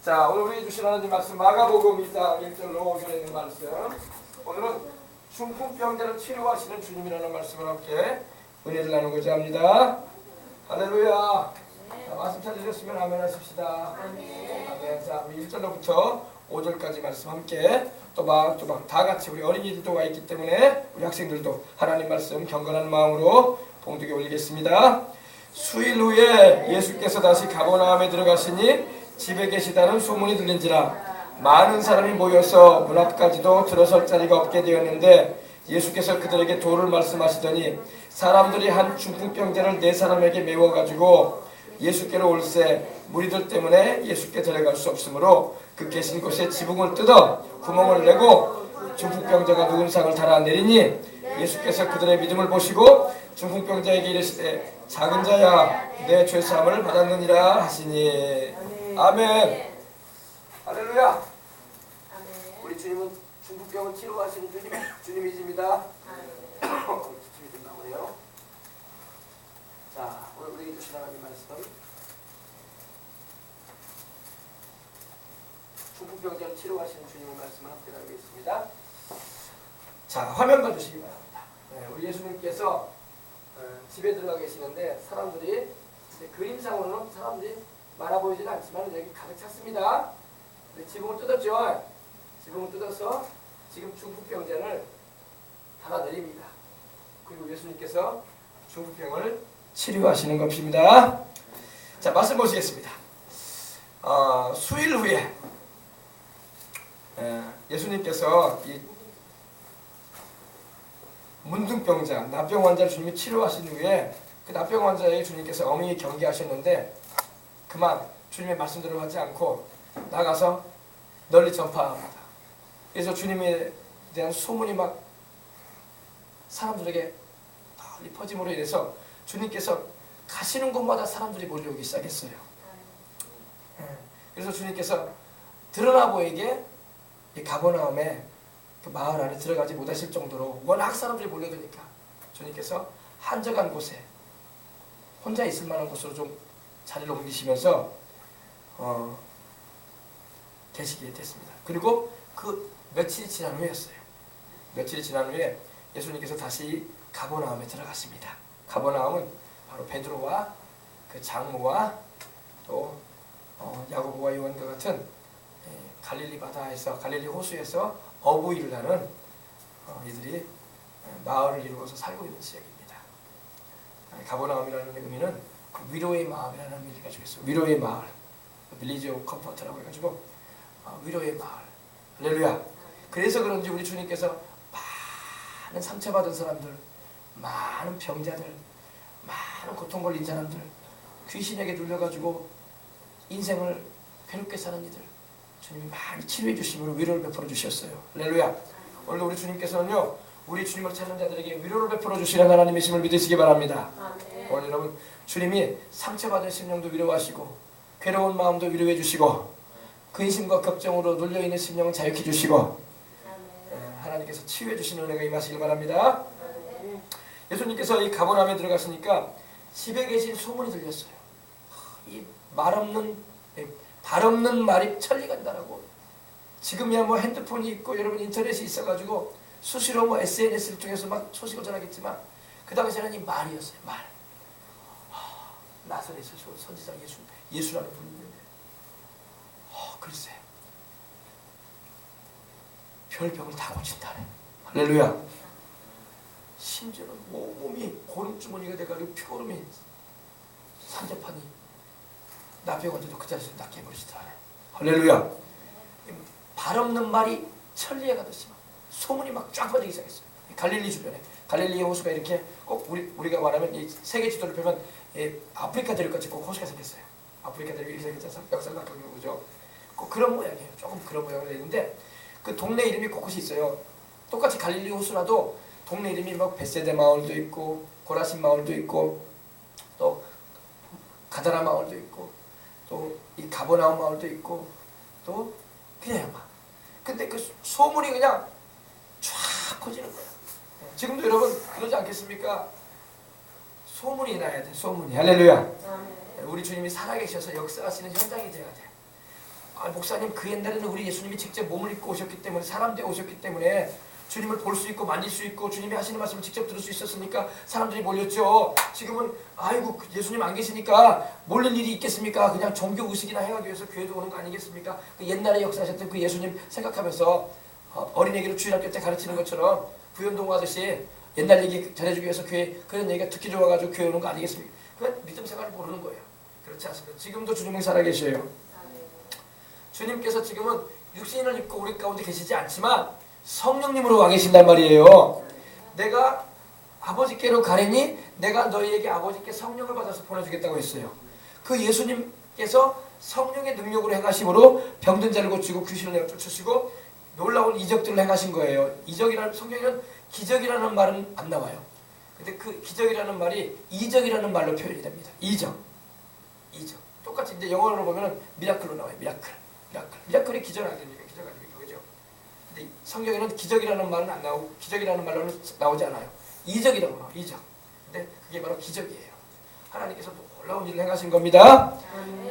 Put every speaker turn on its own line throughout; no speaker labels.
자, 오늘 우리 주신 하나님 말씀 마가복음 2장 1절로 5절에 있는 말씀. 오늘은 중풍병자를 치료하시는 주님이라는 말씀을 함께 은혜를 나누고자 합니다. 할렐루야. 자, 말씀 찾으셨으면 아멘 하십시다. 아멘. 자, 우리 1절로부터 5절까지 말씀 함께 또박또박 다 같이 우리 어린이들도 와 있기 때문에 우리 학생들도 하나님 말씀 경건한 마음으로 봉독에 올리겠습니다. 수일 후에 예수께서 다시 가버나움에 들어가시니 집에 계시다는 소문이 들린지라 많은 사람이 모여서 문 앞까지도 들어설 자리가 없게 되었는데 예수께서 그들에게 도를 말씀하시더니 사람들이 한 중풍병자를 4사람에게 메워가지고 예수께로 올세 무리들 때문에 예수께 데려갈 수 없으므로 그 계신 곳에 지붕을 뜯어 구멍을 내고 중풍병자가 누운 상을 달아내리니 예수께서 그들의 믿음을 보시고 중풍병자에게 이르시되 작은 자야 내 죄사함을 받았느니라 하시니 아멘. 할렐루야. 아멘. 우리 주님은 중풍병을 치료하시는 주님이십니다. 기침이 좀 나오네요. 자, 오늘 우리에게 주신 하나님 말씀 중풍병자를 치료하시는 주님의 말씀을 함께 나누겠습니다. 자, 화면 봐주시기 바랍니다. 네, 우리 예수님께서 집에 들어가 계시는데 사람들이 그림상으로는 사람들이 많아 보이지는 않지만 여기 가득 찼습니다. 지붕을 뜯었죠. 지붕을 뜯어서 지금 중풍병자를 달아내립니다. 그리고 예수님께서 중풍병을 치료하시는 것입니다. 자, 말씀 보시겠습니다. 수일 후에 예수님께서 이 문둥병자, 납병 환자를 주님이 치료하신 후에 그 납병 환자에게 주님께서 엄히 경계하셨는데 그만 주님의 말씀대로 하지 않고 나가서 널리 전파합니다. 그래서 주님에 대한 소문이 막 사람들에게 널리 퍼짐으로 인해서 주님께서 가시는 곳마다 사람들이 몰려오기 시작했어요. 그래서 주님께서 드러나 보이게 이 가버나움에 그 마을 안에 들어가지 못하실 정도로 워낙 사람들이 몰려드니까 주님께서 한적한 곳에 혼자 있을 만한 곳으로 좀 자리를 옮기시면서 계시게 됐습니다. 그리고 그 며칠이 지난 후였어요. 며칠이 지난 후에 예수님께서 다시 가버나움에 들어가십니다. 가버나움은 바로 베드로와 그 장모와 또 야고보와 요한과 같은 갈릴리 바다에서 갈릴리 호수에서 어부일을 하는 이들이 마을을 이루어서 살고 있는 지역입니다. 가버나움이라는 의미는 그 위로의 마을이라는 의미를 가지고 있어요. 위로의 마을, 빌리지 오브 컴포트라고 해가지고 위로의 마을. 할렐루야. 그래서 그런지 우리 주님께서 많은 상처받은 사람들, 많은 병자들, 많은 고통 걸린 사람들, 귀신에게 눌려가지고 인생을 괴롭게 사는 이들 주님이 많이 치료해 주심으로 위로를 베풀어 주셨어요. 할렐루야. 오늘도 우리 주님께서는요 우리 주님을 찾는 자들에게 위로를 베풀어 주시는 하나님이심을 믿으시기 바랍니다. 오늘 여러분 주님이 상처받은 심령도 위로하시고 괴로운 마음도 위로해 주시고 근심과 걱정으로 눌려있는 심령을 자유케 주시고 하나님께서 치유해 주시는 은혜가 임하시길 바랍니다. 예수님께서 이 가버나움에 들어갔으니까 집에 계신 소문이 들렸어요. 이 발 없는 말이 천리간다라고. 지금이야 뭐 핸드폰이 있고 여러분 인터넷이 있어가지고 수시로 뭐 SNS를 통해서 막 소식을 전하겠지만 그 당시에는 이 말이었어요. 말. 나사렛의 선지자 예수라는 분이 있는데 글쎄 별병을 다 고친다네. 할렐루야. 심지어는 몸이 고름주머니가 돼가지고 피고름이 산재판이 납병 환자도 그 자리에서 낫게 해버리시더라네. 할렐루야. 발 없는 말이 천리에 가듯이 막 소문이 막 쫙 퍼지기 시작했어요. 갈릴리 주변에 갈릴리 호수가 이렇게 꼭 우리가 말하면 이 세계 지도를 펴면 아프리카 대륙같이 꼭 호수가 생겼어요. 아프리카 대륙이 이렇게 생겼잖아요. 역삼각형으로 그죠? 꼭 그런 모양이에요. 조금 그런 모양으로 되어 있는데 그 동네 이름이 곳곳이 있어요. 똑같이 갈릴리 호수라도 동네 이름이 막 베세데 마을도 있고 고라신 마을도 있고 또 가다라 마을도 있고 또 이 가버나움 마을도 있고 또 그냥 막 근데 그 소문이 그냥 쫙 퍼지는 거야. 지금도 여러분 그러지 않겠습니까? 소문이 나야 돼. 소문이. 할렐루야. 우리 주님이 살아계셔서 역사하시는 현장이 돼야 돼. 목사님 그 옛날에는 우리 예수님이 직접 몸을 입고 오셨기 때문에 사람 되어 오셨기 때문에 주님을 볼 수 있고 만질 수 있고 주님이 하시는 말씀을 직접 들을 수 있었으니까 사람들이 몰렸죠. 지금은 아이고 예수님 안 계시니까 몰릴 일이 있겠습니까? 그냥 종교 의식이나 행하기 위해서 교회도 오는 거 아니겠습니까? 그 옛날에 역사하셨던 그 예수님 생각하면서 어린애기를 주일학교 때 가르치는 것처럼 부연동화 아저씨 옛날 얘기 전해주기 위해서 교회 그런 얘기가 듣기 좋아가지고 교회 오는 거 아니겠습니까? 그건 믿음 생활을 모르는 거예요. 그렇지 않습니다. 지금도 주님은 살아계셔요. 주님께서 지금은 육신을 입고 우리 가운데 계시지 않지만 성령님으로 와 계신단 말이에요. 내가 아버지께로 가리니 내가 너희에게 아버지께 성령을 받아서 보내주겠다고 했어요. 그 예수님께서 성령의 능력으로 행하심으로 병든 자를 고치고 귀신을 내어 쫓으시고 놀라운 이적들을 행하신 거예요. 이적이라는 성경에는 기적이라는 말은 안 나와요. 근데 그 기적이라는 말이 이적이라는 말로 표현이 됩니다. 이적. 똑같이 이제 영어로 보면은 미라클로 나와요. 미라클이 기적 아닙니까? 기적 아닙니까? 그죠? 근데 성경에는 기적이라는 말은 안 나오고 기적이라는 말로는 나오지 않아요. 이적이라고 나와요. 이적. 근데 그게 바로 기적이에요. 하나님께서 놀라운 일을 행하신 겁니다.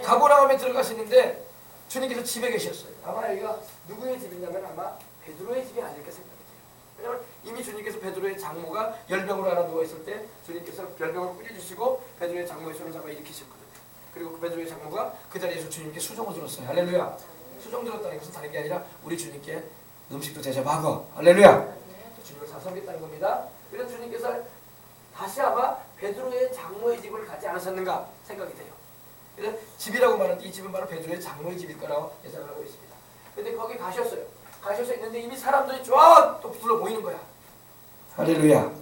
가버나움에 들어가시는데 주님께서 집에 계셨어요. 아마 여기가 누구의 집이냐면 아마 베드로의 집이 아닐까 생각이 돼요. 왜냐하면 이미 주님께서 베드로의 장모가 열병으로 하나 누워있을 때 주님께서 열병을 뿌려주시고 베드로의 장모의 손을 잡아 일으키셨거든요. 그리고 그 베드로의 장모가 그 자리에서 주님께 수종을 들었어요. 할렐루야. 수종 들었다는 것은 다른 게 아니라 우리 주님께 음식도 대접하고 할렐루야. 주님을 사성했다는 겁니다. 그래서 주님께서 다시 아마 베드로의 장모의 집을 가지 않으셨는가 생각이 돼요. 그래서 집이라고 말하는데 이 집은 바로 베드로의 장모의 집일 거라고 예상을 하고 있습니다. 근데 거기 가셨어요. 가셔서 있는데 이미 사람들이 쫙 또 둘러 모이는 거야. 할렐루야.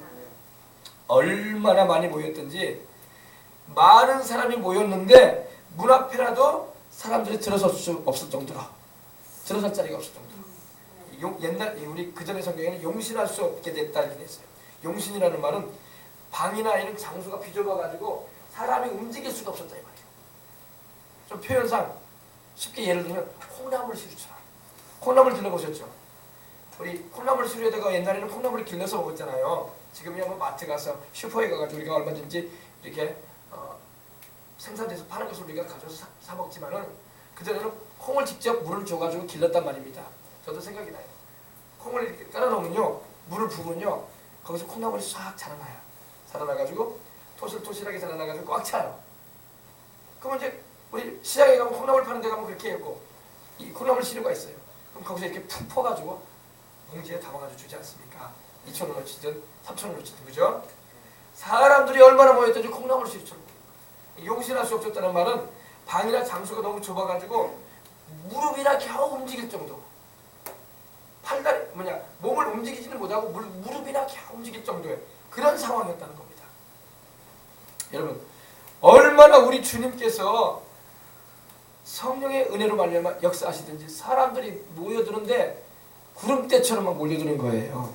얼마나 많이 모였던지 많은 사람이 모였는데 문 앞에라도 사람들이 들어설 수 없을 정도로 들어설 자리가 없을 정도로 옛날 우리 그전의 성경에는 용신할 수 없게 됐다 이렇게 됐어요. 용신이라는 말은 방이나 이런 장소가 비좁아가지고 사람이 움직일 수가 없었다 이 말이에요. 좀 표현상 쉽게 예를 들면 콩나물 시루처럼 콩나물 길러보셨죠? 우리 콩나물 시루에다가 옛날에는 콩나물을 길러서 먹었잖아요. 지금이야 뭐 마트 가서 슈퍼에 가가지고 우리가 얼마든지 이렇게 생산돼서 파는 것을 우리가 가져서 사 먹지만은 그전에는 콩을 직접 물을 줘가지고 길렀단 말입니다. 저도 생각이 나요. 콩을 이렇게 깔아놓으면요, 물을 부으면요, 거기서 콩나물이 싹 자라나요. 자라나가지고 토실토실하게 자라나가지고 꽉 차요. 그러면 이제 우리 시장에 가면 콩나물 파는 데 가면 그렇게 했고 이 콩나물 시루가 있어요. 그럼 거기서 이렇게 푹 퍼가지고 봉지에 담아가지고 주지 않습니까? 2,000원어치든 3,000원어치든 그죠? 사람들이 얼마나 모였든지 콩나물 시루처럼 용신할 수 없었다는 말은 방이나 장소가 너무 좁아가지고 무릎이나 겨우 움직일 정도 팔다리 몸을 움직이지는 못하고 무릎이나 겨우 움직일 정도의 그런 상황이었다는 겁니다. 여러분 얼마나 우리 주님께서 성령의 은혜로 말미암아 역사하시든지 사람들이 모여드는데 구름대처럼 막 몰려드는 거예요.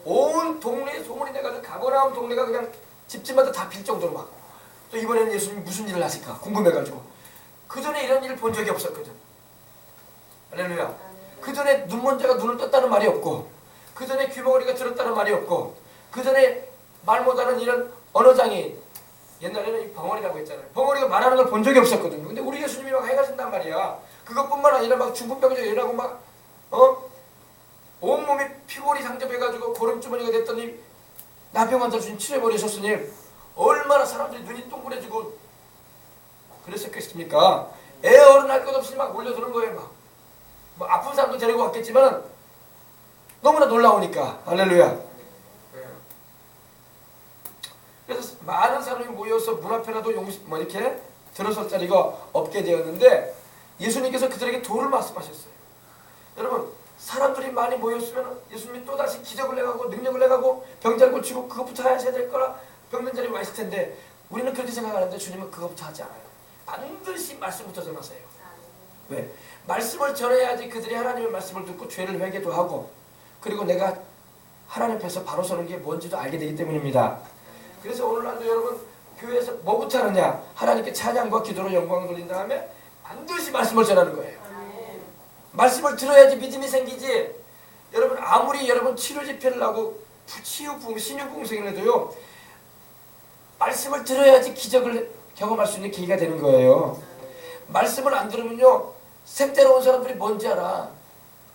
온 동네에 소문이 내가지고 가버나움 동네가 그냥 집집마다 다 빌 정도로 막 또 이번에는 예수님이 무슨 일을 하실까 궁금해가지고 그전에 이런 일을 본 적이 없었거든. 할렐루야. 그전에 눈먼자가 눈을 떴다는 말이 없고 그전에 귀머거리가 들었다는 말이 없고 그전에 말 못하는 이런 언어장애인 옛날에는 이 벙어리라고 했잖아요. 벙어리가 말하는 걸 본 적이 없었거든요. 근데 우리 예수님이 막 해가신단 말이야. 그것뿐만 아니라 막 중풍병자 일하고 막 온몸이 피골이 상접해가지고 고름주머니가 됐더니 나병 환자 주님 치료해버리셨으니 얼마나 사람들이 눈이 동그래지고 그랬었겠습니까? 애 어른할 것 없이 막 몰려드는 거예요. 막 뭐 아픈 사람도 데리고 왔겠지만 너무나 놀라우니까 할렐루야. 그래서 많은 사람이 모여서 문 앞에라도 이렇게 들어설 자리가 없게 되었는데 예수님께서 그들에게 도를 말씀하셨어요. 여러분 사람들이 많이 모였으면 예수님이 또다시 기적을 내가고 능력을 내가고 병자를 고치고 그것부터 하셔야 될 거라 병든 자리에 와 있을 텐데 우리는 그렇게 생각하는데 주님은 그것부터 하지 않아요. 반드시 말씀부터 전하세요. 왜? 말씀을 전해야지 그들이 하나님의 말씀을 듣고 죄를 회개도 하고 그리고 내가 하나님 앞에서 바로 서는 게 뭔지도 알게 되기 때문입니다. 그래서 오늘날도 여러분 교회에서 뭐부터 하느냐? 하나님께 찬양과 기도로 영광을 돌린 다음에 반드시 말씀을 전하는 거예요. 말씀을 들어야지 믿음이 생기지. 여러분 아무리 여러분 치료 집회를 하고 신유붕생을 해도요. 말씀을 들어야지 기적을 경험할 수 있는 계기가 되는 거예요. 말씀을 안 들으면요. 생때로 온 사람들이 뭔지 알아.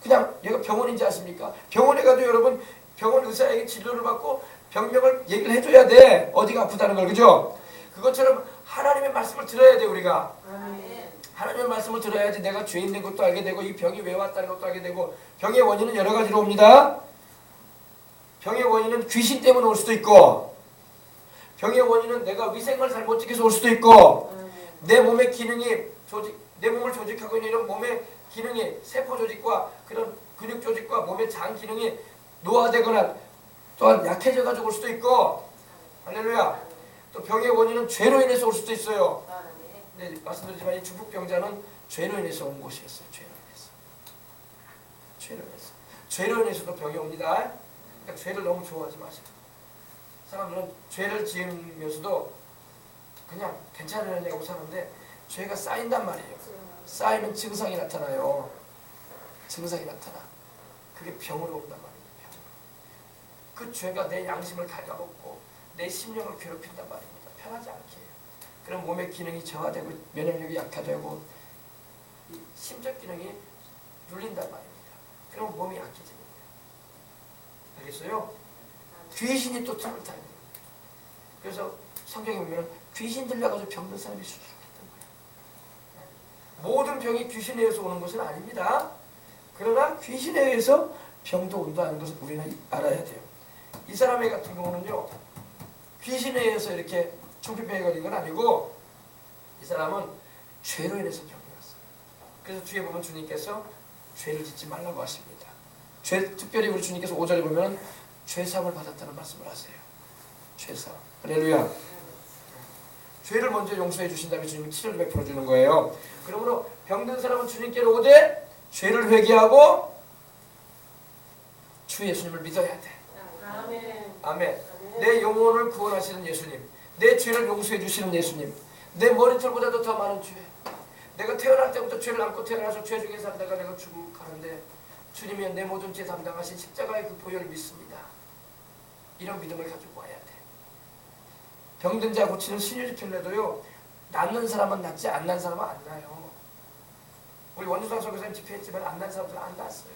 그냥 얘가 병원인지 아십니까? 병원에 가도 여러분 병원 의사에게 진료를 받고 병명을 얘기를 해줘야 돼. 어디가 아프다는 걸. 그죠? 그것처럼 하나님의 말씀을 들어야 돼 우리가. 하나님의 말씀을 들어야지 내가 죄 있는 것도 알게 되고 이 병이 왜 왔다는 것도 알게 되고. 병의 원인은 여러 가지로 옵니다. 병의 원인은 귀신 때문에 올 수도 있고, 병의 원인은 내가 위생을 잘못 지켜서 올 수도 있고, 내 몸의 기능이 내 몸을 조직하고 있는 이런 몸의 기능이 세포 조직과 그런 근육 조직과 몸의 장 기능이 노화되거나 또한 약해져 가지고 올 수도 있고, 할렐루야. 또 병의 원인은 죄로 인해서 올 수도 있어요. 네, 말씀드리지만 이 중풍병자는 죄로 인해서 온 것이었어요. 죄로 인해서도 병이 옵니다. 그러니까 죄를 너무 좋아하지 마세요. 사람들은 죄를 지으면서도 그냥 괜찮으려고 사는데 죄가 쌓인단 말이에요. 쌓이면 증상이 나타나요. 증상이 나타나. 그게 병으로 온단 말이에요. 그 죄가 내 양심을 갉아먹고 내 심령을 괴롭힌단 말입니다. 편하지 않게. 그럼 몸의 기능이 저하되고 면역력이 약화되고 심적 기능이 눌린단 말입니다. 그럼 몸이 약해집니다. 알겠어요? 귀신이 또 틈을 타요. 그래서 성경에 보면 귀신 들려가지고 병든 사람이 수두룩했단 말이에요. 모든 병이 귀신에 의해서 오는 것은 아닙니다. 그러나 귀신에 의해서 병도 온다는 것을 우리는 알아야 돼요. 이 사람의 같은 경우는요, 귀신에 의해서 이렇게 중풍병에 걸린 건 아니고 이 사람은 죄로 인해서 병이 왔어요. 그래서 뒤에 보면 주님께서 죄를 짓지 말라고 하십니다. 특별히 우리 주님께서 5절에 보면 죄사함을 받았다는 말씀을 하세요. 죄사함. 할렐루야. 죄를 먼저 용서해 주신 다음에 주님은 치료를 베풀어 주는 거예요. 그러므로 병든 사람은 주님께로 오되 죄를 회개하고 주 예수님을 믿어야 돼. 아멘. 아멘. 내 영혼을 구원하시는 예수님, 내 죄를 용서해 주시는 예수님, 내 머리털보다도 더 많은 죄, 내가 태어날 때부터 죄를 안고 태어나서 죄 중에 살다가 내가 죽어가는데 주님이 내 모든 죄 담당하신 십자가의 그 보혈을 믿습니다. 이런 믿음을 가지고 와야 돼. 병든 자 고치는 신유집회인데도요, 낫는 사람은 낫지 안 난 사람은 안 나요. 우리 원주상 선교사님 집회했지만 안 난 사람들은 안 났어요.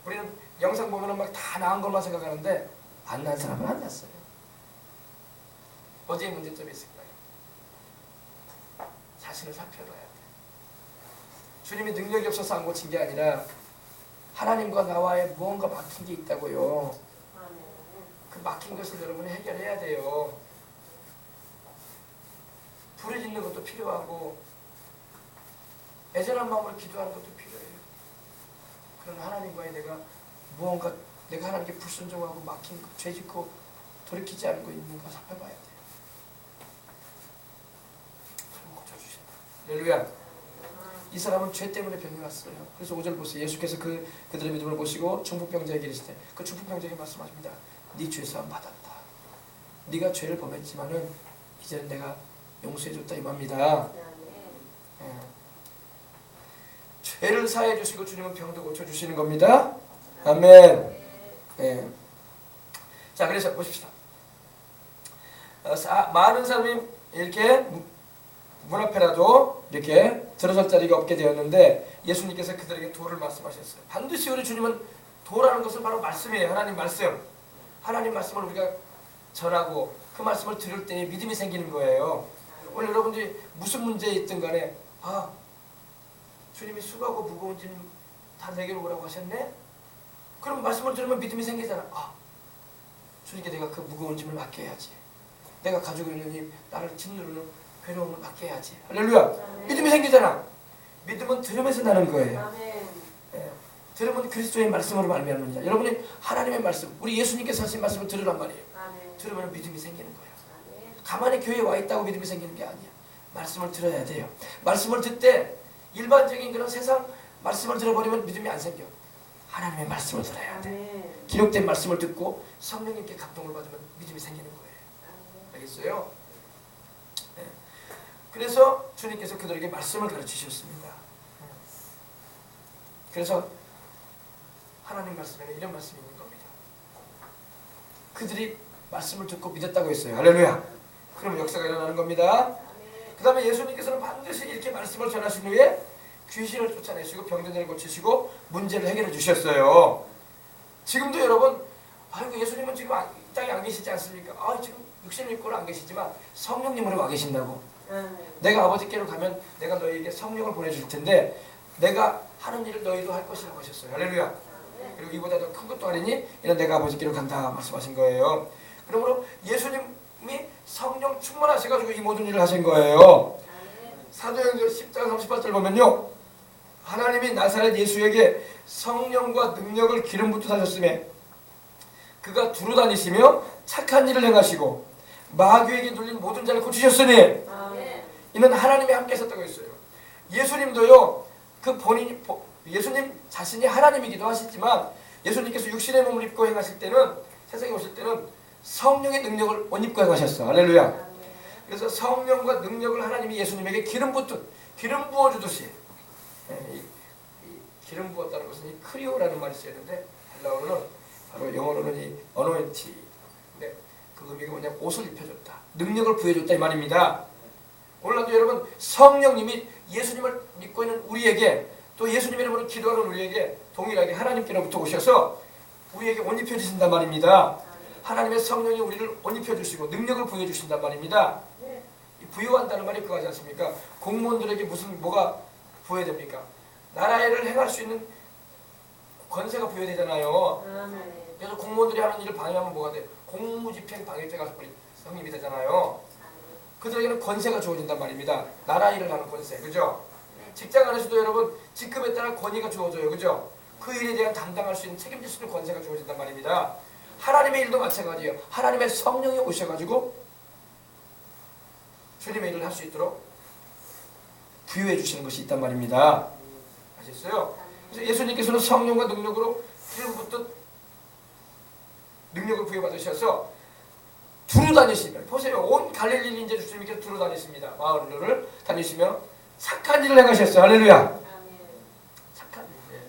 우리는 영상 보면은 막 다 나은 것만 생각하는데 안 난 사람은 안 났어요. 어디에 문제점이 있을까요? 자신을 살펴봐야 돼. 주님이 능력이 없어서 안 고친 게 아니라 하나님과 나와의 무언가 막힌 게 있다고요. 그 막힌 것을 여러분이 해결해야 돼요. 부르짖는 것도 필요하고 애절한 마음으로 기도하는 것도 필요해요. 그런 하나님과의 내가 무언가 내가 하나님께 불순종하고 막힌 거, 죄짓고 돌이키지 않고 있는가 살펴봐야 돼요. 그럼 고쳐주신다. 할렐루야. 이 사람은 죄 때문에 병이 왔어요. 그래서 5절 보세요. 예수께서 그들의 믿음을 보시고 중풍병자에게 이르시되, 그 중풍병자에게 말씀하십니다. 네 죄사함 받았다. 네가 죄를 범했지만은 이제는 내가 용서해줬다 이 말입니다. 예. 죄를 사해 주시고 주님은 병도 고쳐 주시는 겁니다. 아멘. 예. 자, 그래서 보십시다. 많은 사람이 이렇게 문 앞에라도 이렇게 들어설 자리가 없게 되었는데 예수님께서 그들에게 도를 말씀하셨어요. 반드시 우리 주님은 도라는 것은 바로 말씀이에요. 하나님 말씀. 하나님 말씀을 우리가 전하고 그 말씀을 들을 때 믿음이 생기는 거예요. 오늘 여러분들이 무슨 문제에 있든 간에 주님이 수고하고 무거운 짐 다 내게로 오라고 하셨네? 그럼 말씀을 들으면 믿음이 생기잖아. 주님께 내가 그 무거운 짐을 맡겨야지. 내가 가지고 있는 이 나를 짓누르는 괴로움을 맡겨야지. 할렐루야. 아멘. 믿음이 생기잖아. 믿음은 들으면서 나는 거예요. 예. 들으면 그리스도의 말씀으로 말미암느니라. 여러분이 하나님의 말씀, 우리 예수님께서 하신 말씀을 들으란 말이에요. 아멘. 들으면 믿음이 생기는 거예요. 아멘. 가만히 교회에 와 있다고 믿음이 생기는 게 아니야. 말씀을 들어야 돼요. 말씀을 듣되 일반적인 그런 세상 말씀을 들어버리면 믿음이 안 생겨. 하나님의 말씀을 들어야 돼. 아멘. 기록된 말씀을 듣고 성령님께 감동을 받으면 믿음이 생기는 거예요. 아멘. 알겠어요? 네. 그래서 주님께서 그들에게 말씀을 가르치셨습니다. 그래서 하나님 말씀에는 이런 말씀이 있는 겁니다. 그들이 말씀을 듣고 믿었다고 했어요. 할렐루야. 그럼 역사가 일어나는 겁니다. 그 다음에 예수님께서는 반드시 이렇게 말씀을 전하신 후에 귀신을 쫓아내시고 병든을 고치시고 문제를 해결해 주셨어요. 지금도 여러분, 아이고 예수님은 지금 이 땅에 안 계시지 않습니까? 아, 지금 육신을 입고는 안 계시지만 성령님으로 와 계신다고. 내가 아버지께로 가면 내가 너희에게 성령을 보내줄 텐데 내가 하는 일을 너희도 할 것이라고 하셨어요. 할렐루야. 그리고 이보다 더 큰 것도 아니니 이는 내가 아버지께로 간다 말씀하신 거예요. 그러므로 예수님이 성령 충만하셔가지고 이 모든 일을 하신 거예요. 사도행전 10장 38절 보면요, 하나님이 나사렛 예수에게 성령과 능력을 기름 붓듯 하셨음에 그가 두루 다니시며 착한 일을 행하시고 마귀에게 눌린 모든 자를 고치셨으니 이는 하나님이 함께 하셨다고 했어요. 예수님도요, 예수님 자신이 하나님이기도 하시지만 예수님께서 육신의 몸을 입고 행하실 때는, 세상에 오실 때는 성령의 능력을 옷 입고 행하셨어. 할렐루야. 그래서 성령과 능력을 하나님이 예수님에게 기름 부어주듯이, 기름 부었다는 것은 이 크리오라는 말이 쓰였는데 헬라어로는 바로 영어로는 이 어노인티. 네, 그 의미가 뭐냐면 옷을 입혀줬다, 능력을 부여줬다 이 말입니다. 오늘날도 여러분 성령님이 예수님을 믿고 있는 우리에게, 또 예수님 이름으로 기도하는 우리에게 동일하게 하나님께로부터 오셔서 우리에게 옷 입혀주신단 말입니다. 하나님의 성령이 우리를 옷 입혀주시고 능력을 부여주신단 말입니다. 부여한다는 말이 그거 하지 않습니까? 공무원들에게 뭐가 부여됩니까? 나라를 행할 수 있는 권세가 부여되잖아요. 그래서 공무원들이 하는 일을 방해하면 뭐가 돼? 공무집행 방해죄가 성립이 되잖아요. 그들에게는 권세가 주어진단 말입니다. 나라 일을 하는 권세, 그죠? 직장 안에서도 여러분 직급에 따라 권위가 주어져요, 그죠? 그 일에 대한 담당할 수 있는, 책임질 수 있는 권세가 주어진단 말입니다. 하나님의 일도 마찬가지예요. 하나님의 성령이 오셔가지고 주님의 일을 할 수 있도록 부여해 주시는 것이 있단 말입니다. 아셨어요? 그래서 예수님께서는 성령과 능력으로 기름 붓듯 능력을 부여받으셔서 두루 다니시면, 보세요, 온 갈릴리 인제 주님께서 두루 다니십니다. 마을을 다니시며 착한 일을 행하셨어요. 할렐루야. 착한 일.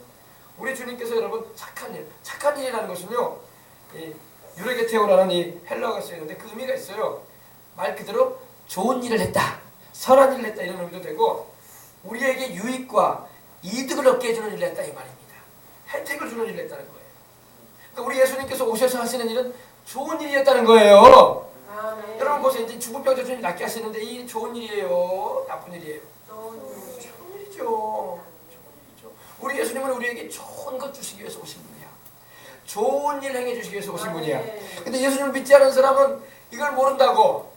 우리 주님께서 여러분 착한 일이라는 것은요, 유레게테오라는 이 헬라어가 쓰였는데 그 의미가 있어요. 말 그대로 좋은 일을 했다, 선한 일을 했다 이런 의미도 되고, 우리에게 유익과 이득을 얻게 해주는 일을 했다 이 말입니다. 혜택을 주는 일을 했다는 거예요. 그러니까 우리 예수님께서 오셔서 하시는 일은 좋은 일이었다는 거예요. 여러분 보세요, 이제 죽은 병자 주님 낫게 하시는데 이 좋은 일이에요, 나쁜 일이에요? 좋은 일이죠. 우리 예수님은 우리에게 좋은 것 주시기 위해서 오신 분이야. 좋은 일 행해 주시기 위해서 오신 분이야. 근데 예수님을 믿지 않은 사람은 이걸 모른다고.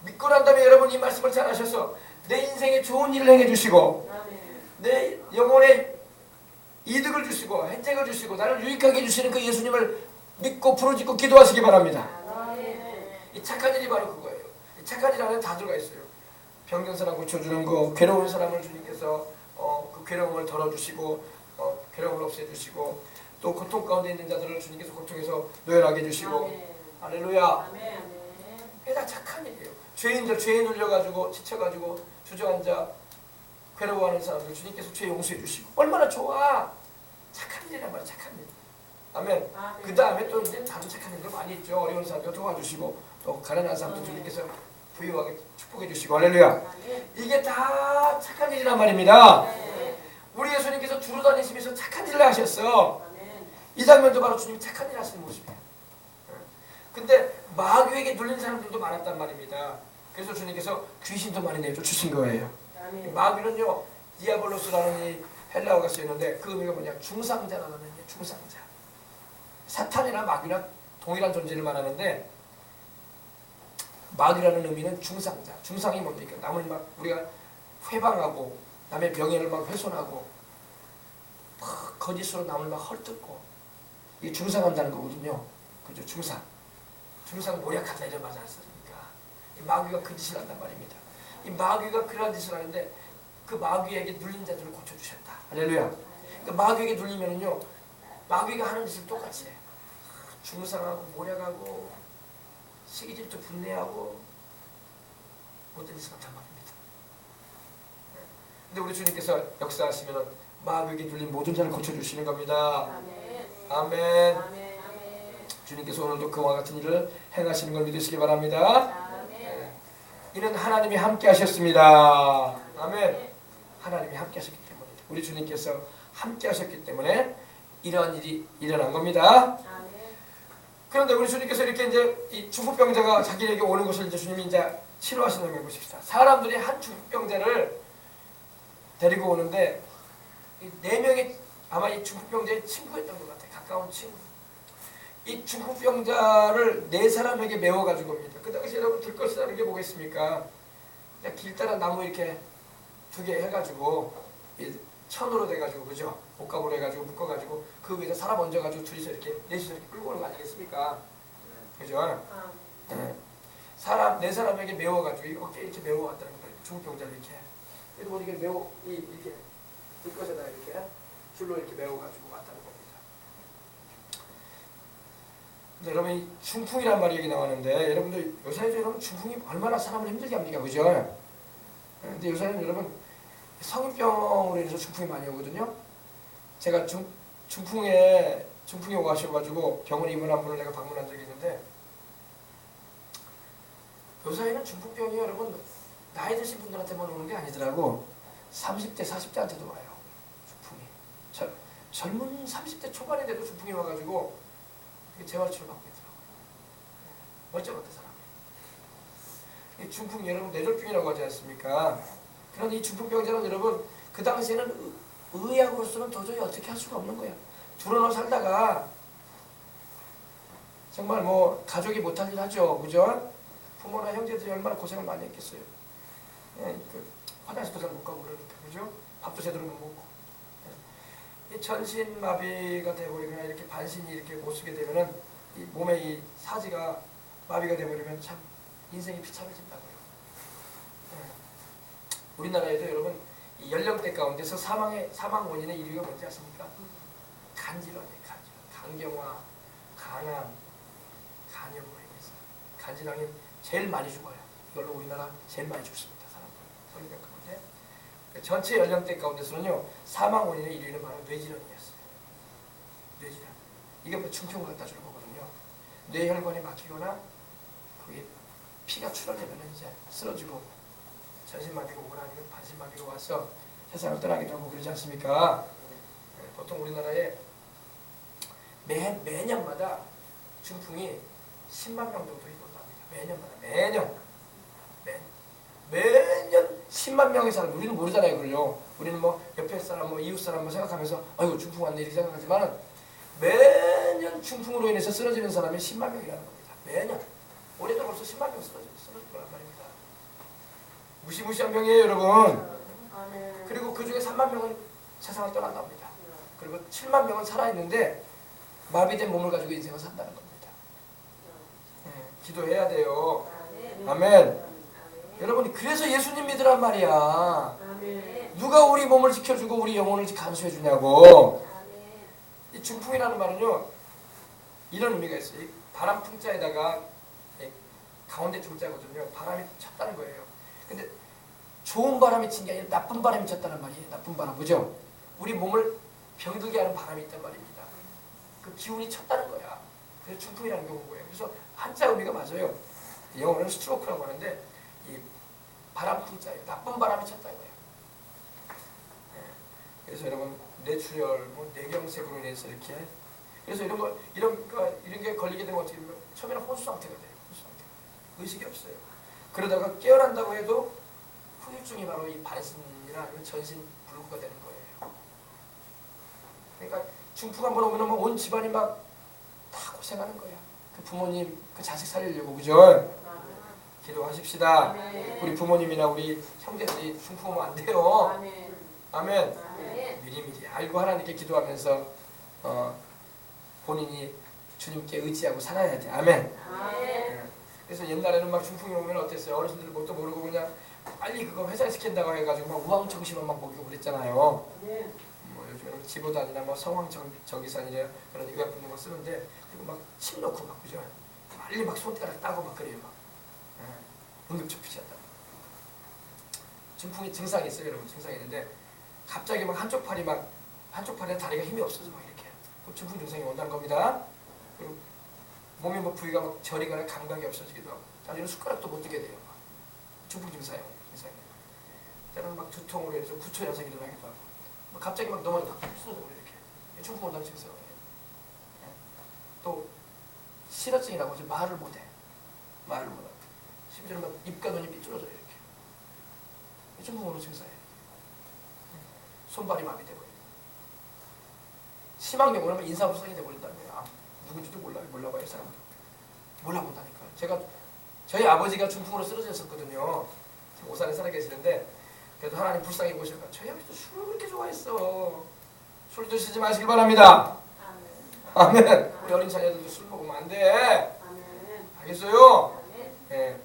믿고 난 다음에 여러분 이 말씀을 잘 하셔서 내 인생에 좋은 일을 행해 주시고 내 영혼에 이득을 주시고 혜택을 주시고 나를 유익하게 해주시는 그 예수님을 믿고 부르짖고 기도하시기 바랍니다. 이 착한 일이 바로 그거예요. 이 착한 일 안에 다 들어가 있어요. 병든 사람 고쳐주는 거, 괴로운 사람을 주님께서 그 괴로움을 덜어주시고 괴로움을 없애주시고, 또 고통 가운데 있는 자들을 주님께서 고통에서 노연하게 해주시고. 할렐루야. 그게 다 착한 일이에요. 죄에 눌려가지고 지쳐가지고 주저앉아 괴로워하는 사람들 주님께서 죄 용서해 주시고, 얼마나 좋아. 착한 일이란 말이야, 착한 일. 아멘. 그 다음에 또 이제 다른 착한 일도 많이 있죠. 어려운 사람도 도와주시고, 또 가난한 사람도 주님께서 부유하게 축복해 주시고. 할렐루야. 이게 다 착한 일이란 말입니다. 우리 예수님께서 두루 다니시면서 착한 일을 하셨어. 이 장면도 바로 주님이 착한 일 하시는 모습이에요. 근데 마귀에게 눌린 사람들도 많았단 말입니다. 그래서 주님께서 귀신도 많이 내쫓으신 거예요. 마귀는요, 디아볼로스라는 이 헬라어가 쓰였는데 그 의미가 뭐냐, 중상자라는 의미예요. 중상자. 사탄이나 마귀나 동일한 존재를 말하는데, 마귀라는 의미는 중상자. 중상이 뭡니까? 남을 막 우리가 회방하고 남의 명예를 막 훼손하고 거짓으로 남을 막 헐뜯고, 이 중상한다는 거거든요. 그죠? 중상 모략하다 이런 말 않습니까? 이 마귀가 그 짓을 한단 말입니다. 이 마귀가 그런 짓을 하는데 그 마귀에게 눌린 자들을 고쳐주셨다. 할렐루야. 그 마귀에게 눌리면은요, 마귀가 하는 짓을 똑같이 해. 중상하고 모략하고 시기질투 분내하고 모든 짓을 한단 말입니다. 근데 우리 주님께서 역사하시면은 마귀에게 눌린 모든 자를 고쳐주시는 겁니다. 아멘. 주님께서 오늘도 그와 같은 일을 행하시는 걸 믿으시기 바랍니다. 이는 하나님이 함께 하셨습니다. 아멘. 하나님이 함께 하셨기 때문에, 우리 주님께서 함께 하셨기 때문에 이러한 일이 일어난 겁니다. 그런데 우리 주님께서 이렇게 이제 이 중풍병자가 자기에게 오는 것을 이제 주님이 이제 치료하시는 걸 보십시다. 사람들이 한 중풍병자를 데리고 오는데 이 4명이 아마 이 중풍병자의 친구였던 것 같아요. 가까운 친구. 이 중풍병자를 4사람에게 메워가지고 옵니다. 그 당시 여러분 들것이라는 게 뭐겠습니까? 그냥 길 따라 나무 이렇게 2개 해가지고 천으로 돼가지고, 그죠? 복합으로 해가지고 묶어가지고 그 위에서 사람 얹어가지고 둘이서 이렇게 넷이서 이렇게 끌고 오는 거 아니겠습니까? 그죠? 네. 사람 4사람에게 메워가지고 어깨에 이렇게 메워왔다는 거예요. 중풍병자를 이렇게. 그래도 뭐 이게 이렇게 들것에다 이렇게 줄로 이렇게 메워가지고 왔다는 겁니다. 근데 여러분 이 중풍이란 말이 여기 나왔는데, 여러분들 요새는 여러분 중풍이 얼마나 사람을 힘들게 합니까? 그죠? 근데 요새는 여러분 성인병으로 인해서 중풍이 많이 오거든요. 제가 중풍에 오셔가지고 병원에 입원한 분을 내가 방문한 적이 있는데, 요새는 중풍병이 여러분 나이 드신 분들한테만 오는 게 아니더라고. 30대, 40대한테도 와요. 중풍이. 젊은 30대 초반인데도 중풍이 와가지고 재활치료 받고 있더라고요. 멀쩡한데 사람이. 이 중풍 여러분 뇌졸중이라고 하지 않습니까? 그런데 이 중풍병자는 여러분 그 당시에는 의학으로서는 도저히 어떻게 할 수가 없는 거야. 둘러놓고 살다가 정말 뭐 가족이 못할 일 하죠. 그죠? 부모나 형제들이 얼마나 고생을 많이 했겠어요. 예, 화장실도 잘 못 가고 그러니까. 그죠? 밥도 제대로 못 먹고. 이 전신마비가 되버리거나 이렇게 반신이 이렇게 못 쓰게 되면은 이 몸의 이 사지가 마비가 되버리면 참 인생이 비참해진다고요. 우리나라에도 여러분 이 연령대 가운데서 사망 원인의 1위가 뭔지 아십니까? 간질환이에요. 간경화, 간암, 간염으로 인해서. 간질환이 제일 많이 죽어요. 이걸로 우리나라 제일 많이 죽습니다. 사람들. 성인병 가운데. 전체 연령대 가운데서는요, 사망 원인의 1위는 바로 뇌질환이었어요. 뇌질환. 이게 뭐 중풍을 갖다 주는 거거든요. 뇌혈관이 막히거나 거기 피가 출혈되면 이제 쓰러지고 전신마비가 오거나 아니면 반신마비가 와서 세상을 떠나기도 하고 그러지 않습니까? 보통 우리나라에 매년마다 중풍이 10만 명 정도 입원합니다. 매년 10만 명의 사람, 우리는 모르잖아요, 그걸요. 우리는 뭐 옆에 사람, 뭐 이웃 사람 뭐 생각하면서 아이고 중풍 왔네 이렇게 생각하지만 매년 중풍으로 인해서 쓰러지는 사람이 10만 명이라는 겁니다. 매년. 올해도 벌써 10만 명 쓰러질 거란 말입니다. 무시무시한 병이에요, 여러분. 그리고 그 중에 3만 명은 세상을 떠난답니다. 그리고 7만 명은 살아있는데 마비된 몸을 가지고 인생을 산다는 겁니다. 기도해야 돼요. 아멘. 여러분이 그래서 예수님 믿으란 말이야. 누가 우리 몸을 지켜주고 우리 영혼을 간수해 주냐고. 이 중풍이라는 말은요, 이런 의미가 있어요. 이 바람 풍자에다가 가운데 중자거든요. 바람이 쳤다는 거예요. 근데 좋은 바람이 친 게 아니라 나쁜 바람이 쳤다는 말이에요. 나쁜 바람, 그죠? 우리 몸을 병들게 하는 바람이 있단 말입니다. 그 기운이 쳤다는 거야. 그래서 중풍이라는 게 온 거예요. 그래서 한자 의미가 맞아요. 영어로는 스트로크라고 하는데 이 바람 풍자예요. 나쁜 바람이 쳤다는 거예요. 그래서 여러분 뇌출혈, 뭐 뇌경색으로 인해서 이렇게, 그래서 이런 게 걸리게 되면 어떻게 되면 처음에는 혼수 상태가 돼요. 혼수 상태. 의식이 없어요. 그러다가 깨어난다고 해도 후유증이 바로 이 반신이나 아니면 전신 불구가 되는 거예요. 그러니까 중풍 한번 오면 온 집안이 막 다 고생하는 거야. 그 부모님, 그 자식 살리려고, 그죠? 기도하십시다. 우리 부모님이나 우리 형제들이 중풍 오면 안 돼요. 아멘. 미리미리 알고 하나님께 기도하면서 본인이 주님께 의지하고 살아야 돼. 아멘. 그래서 옛날에는 막 중풍이 오면 어땠어요? 어르신들 뭣도 모르고 그냥 빨리 그거 회상시킨다고 해가지고 막 우황청심원 막 먹이고 그랬잖아요. 뭐 요즘에는 지보단이나 뭐 성황정기산이래 그런 의약 붙는 거 쓰는데, 그리고 막 침 넣고 막, 그죠? 빨리 막 손가락 따고 막 그래요. 막 응급처치한다. 중풍이 증상이 있어요, 여러분. 증상이 있는데 갑자기 막 한쪽 팔에 다리가 힘이 없어서 막 이렇게 중풍 증상이 온다는 겁니다. 그리고 몸의 뭐 부위가 막 저리거나 감각이 없어지기도 하고, 나중에 숟가락도 못 들게 돼요. 중풍 증상이에요. 때로는 막 두통으로 해서 구토 현상이 일어나기도 하고, 뭐 갑자기 막 넘어져 막 쓰러져 이렇게. 중풍 원장 증상이에요. 또 실어증이라고 하죠. 말을 못해. 말을 못하고. 심지어는 막 입과 눈이 삐뚤어져 이렇게. 중풍 원장 증상이에요. 손발이 마비되고. 심한 경우는 인사불성이 되어버린다는 거예요. 아, 누군지도 몰라봐요, 사람들. 몰라본다니까요. 저희 아버지가 중풍으로 쓰러졌었거든요. 오산에 살아 계시는데, 그래도 하나님 불쌍히 보시니까 저희 아버지도 술을 그렇게 좋아했어. 술 드시지 마시길 바랍니다. 아멘. 우리 어린 자녀들도 술 먹으면 안 돼. 알겠어요? 예.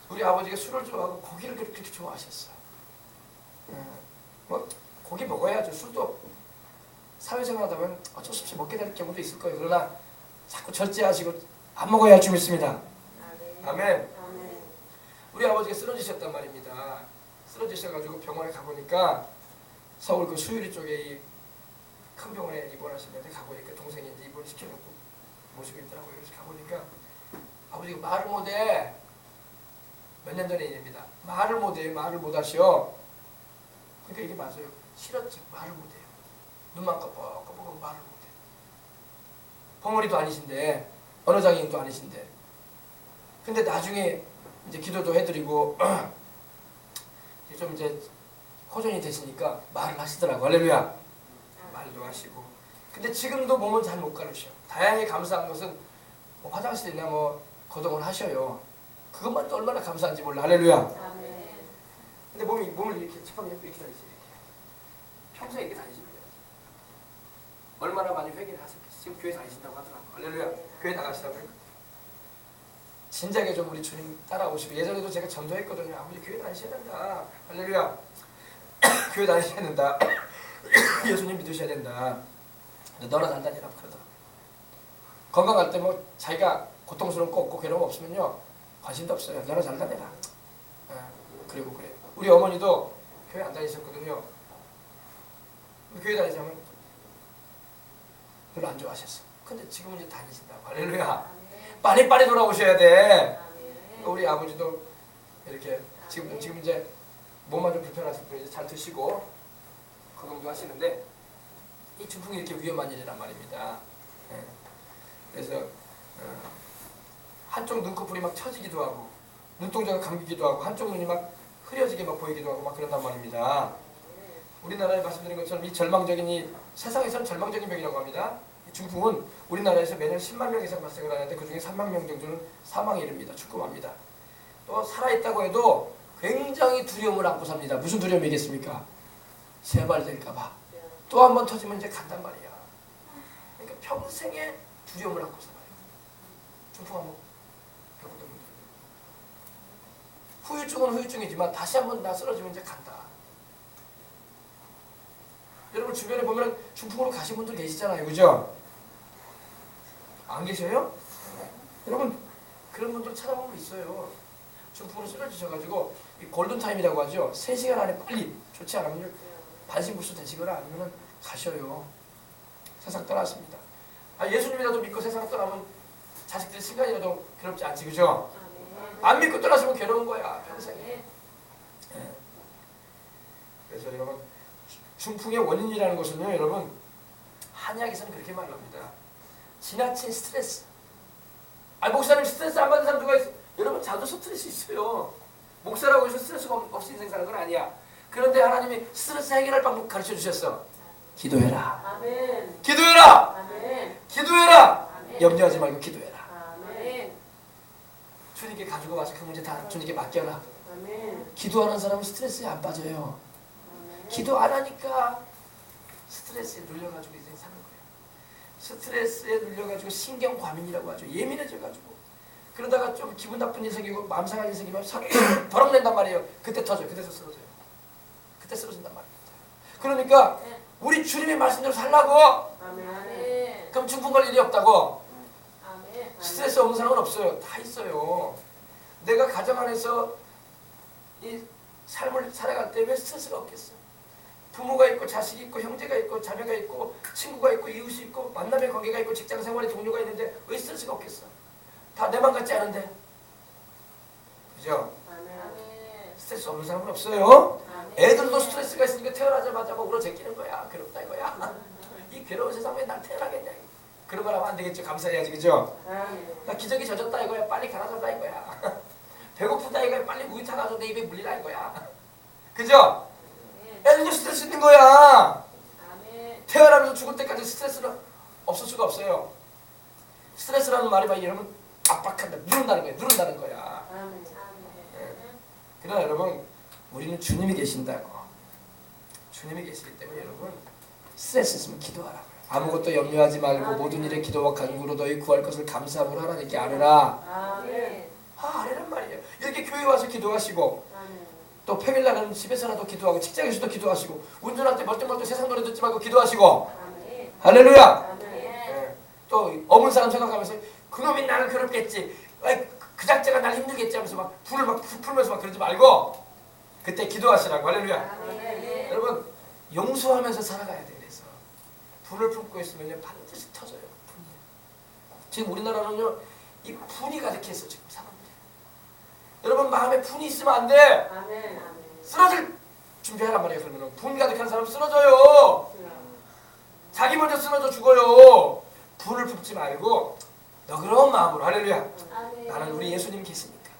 우리 아버지가 술을 좋아하고 고기를 그렇게 좋아하셨어요. 뭐 고기 먹어야죠. 술도 사회생활 하다 보면 어쩔 수 없이 먹게 될 경우도 있을 거예요. 그러나 자꾸 절제하시고 안 먹어야 할 줄 믿습니다. 아멘. 우리 아버지가 쓰러지셨단 말입니다. 쓰러지셔가지고 병원에 가보니까 서울 그 수유리 쪽에 큰 병원에 입원하시는데 가보니까 동생이 이제 입원 시켜놓고 모시고 있더라고요. 그래서 가보니까 아버지가 말을 못해. 몇 년 전의 일입니다. 말을 못해. 말을 못하셔. 그러니까 이게 맞아요. 실어증 말을 못해요. 눈만 깜빡깜빡하고 말을 못해요. 벙어리도 아니신데 언어장애인도 아니신데 근데 나중에 이제 기도도 해드리고 좀 이제 호전이 되시니까 말을 하시더라고. 할렐루야. 말도 하시고. 근데 지금도 몸은 잘 못 가르쳐. 다행히 감사한 것은 뭐 화장실이나 뭐 거동을 하셔요. 그것만 얼마나 감사한지 몰라. 할렐루야. 근데 몸을 이렇게 처음에 이렇게 다니시 이렇게. 평소에 이렇게 다니시면 돼요. 얼마나 많이 회개를 하셨겠어요. 지금 교회 다니신다고 하더라고. 할렐루야. 교회 나가시라고요. 진작에 좀 우리 주님 따라오시고 예전에도 제가 전도했거든요. 아버지 교회 다니셔야 된다. 할렐루야. 교회 다니셔야 된다. 예수님 믿으셔야 된다. 너나 잘 다니라 그러더라고. 건강할 때 뭐 자기가 고통스러운 거 없고 괴로움 없으면요 관심도 없어요. 너나 잘 다니라. 그리고 그래. 우리 어머니도 교회 안 다니셨거든요. 교회 다니자면 별로 안 좋아하셨어. 근데 지금은 이제 다니신다고. 할렐루야. 빨리 돌아오셔야 돼. 우리 아버지도 이렇게 지금 이제 몸만 좀 불편하실 분 이제 잘 드시고 건강도 하시는데 이 중풍이 이렇게 위험한 일이란 말입니다. 그래서 한쪽 눈꺼풀이 막 처지기도 하고 눈동자가 감기기도 하고 한쪽 눈이 막 흐려지게 막 보이기도 하고 막 그런단 말입니다. 우리나라에 말씀드린 것처럼 이 절망적인 이 세상에서는 절망적인 병이라고 합니다. 중풍은 우리나라에서 매년 10만 명 이상 발생을 하는데 그중에 3만 명 정도는 사망에 이릅니다. 죽음합니다. 또 살아있다고 해도 굉장히 두려움을 안고 삽니다. 무슨 두려움이겠습니까? 재발될까봐. 또 한 번 터지면 이제 간단 말이야. 그러니까 평생에 두려움을 안고 살아요. 중풍 한번 겪었던 분들. 후유증은 후유증이지만 다시 한번 나 쓰러지면 이제 간다. 여러분 주변에 보면 중풍으로 가신 분들 계시잖아요. 그죠? 안 계셔요? 여러분 그런 분들 찾아보면 있어요. 중풍으로 쓰러지셔가지고 이 골든타임이라고 하죠. 3시간 안에 빨리 좋지 않으면 반신불수 되시거나 아니면 가셔요. 세상 떠났습니다. 예수님이라도 믿고 세상 떠나면 자식들이 순간이라도 괴롭지 않지. 그죠? 안 믿고 떠나시면 괴로운 거야. 평생에. 그래서 여러분 중풍의 원인이라는 것은요. 여러분 한의학에서는 그렇게 말합니다. 지나친 스트레스. 목사님 스트레스 안 받는 사람 누가 있어요? 여러분 자도 스트레스 있어요. 목사라고 해서 스트레스가 없이 인생 사는 건 아니야. 그런데 하나님이 스트레스 해결할 방법 가르쳐 주셨어. 기도해라.
아멘.
기도해라.
아멘.
기도해라.
아멘.
염려하지 말고 기도해라.
아멘.
주님께 가지고 와서 그 문제 다 주님께 맡겨라.
아멘.
기도하는 사람은 스트레스에 안 빠져요.
아멘.
기도 안 하니까 스트레스에 눌려가지고 인생 사는 거예요. 스트레스에 눌려가지고 신경과민이라고 하죠. 예민해져가지고 그러다가 좀 기분 나쁜 일 생기고 마음 상한 일 생기면 버럭 낸단 말이에요. 그때 터져요. 그때서 쓰러져요. 그때 쓰러진단 말입니다. 그러니까 우리 주님의 말씀대로 살라고.
아멘.
그럼 중풍 걸 일이 없다고.
아멘.
스트레스 없는 사람은 없어요. 다 있어요. 내가 가정 안에서 이 삶을 살아갈 때 왜 스트레스가 없겠어? 부모가 있고 자식이 있고 형제가 있고 자매가 있고 친구가 있고 이웃이 있고 만남의 관계가 있고 직장 생활의 동료가 있는데 왜 스트레스가 없겠어? 다 내 맘 같지 않은데. 그죠? 스트레스 없는 사람은 없어요.
아멘.
애들도 스트레스가 있으니까 태어나자마자 뭐 울어제끼는 거야. 괴롭다 이거야. 이 괴로운 세상에 난 태어나겠냐. 그런 걸 하면 안 되겠죠. 감사해야지, 그죠?
아멘.
나 기저귀 젖었다 이거야. 빨리 갈아달라 이거야. 배고프다 이거야. 빨리 우유 타가지고 내 입에 물리라 이거야. 그죠? 애들도 스트레스 있는 거야.
아멘.
태어나면서 죽을 때까지 스트레스는 없을 수가 없어요. 스트레스라는 말이 막 여러분 압박한다, 누른다는 거야. 누른다는 거야.
아멘. 아멘.
그러나 여러분, 우리는 주님이 계신다고. 주님이 계시기 때문에 여러분 스트레스 있으면 기도하라고요. 아무것도 염려하지 말고 모든 일에 기도와 간구로 너희 구할 것을 감사함으로 하나님께 아뢰라.
아멘.
아뢰란 말이에요. 이렇게 교회 와서 기도하시고
아멘.
또 평일날은 집에서라도 기도하고 직장에서도 기도하시고 운전할 때 멀뚱멀뚱 세상 노래 듣지 말고 기도하시고
아멘.
할렐루야.
아멘.
예. 또 어문 사람 생각하면서 그놈이 나를 괴롭겠지, 그 작자가 날 힘들겠지 하면서 막 불을 막 풀면서 막 그러지 말고 그때 기도하시라고. 할렐루야.
아멘.
여러분 용서하면서 살아가야 돼. 그래서 분을 품고 있으면요 반드시 터져요. 분이. 지금 우리나라는요 이 분이 가득해서 지금 사람들이. 여러분 마음에 분이 있으면 안 돼.
아멘. 아멘.
쓰러질 준비하란 말이에요. 그러면 분 가득한 사람 쓰러져요. 자기 먼저 쓰러져 죽어요. 분을 품지 말고 너그러운 마음으로. 할렐루야.
아멘.
나는 우리 예수님 계시니까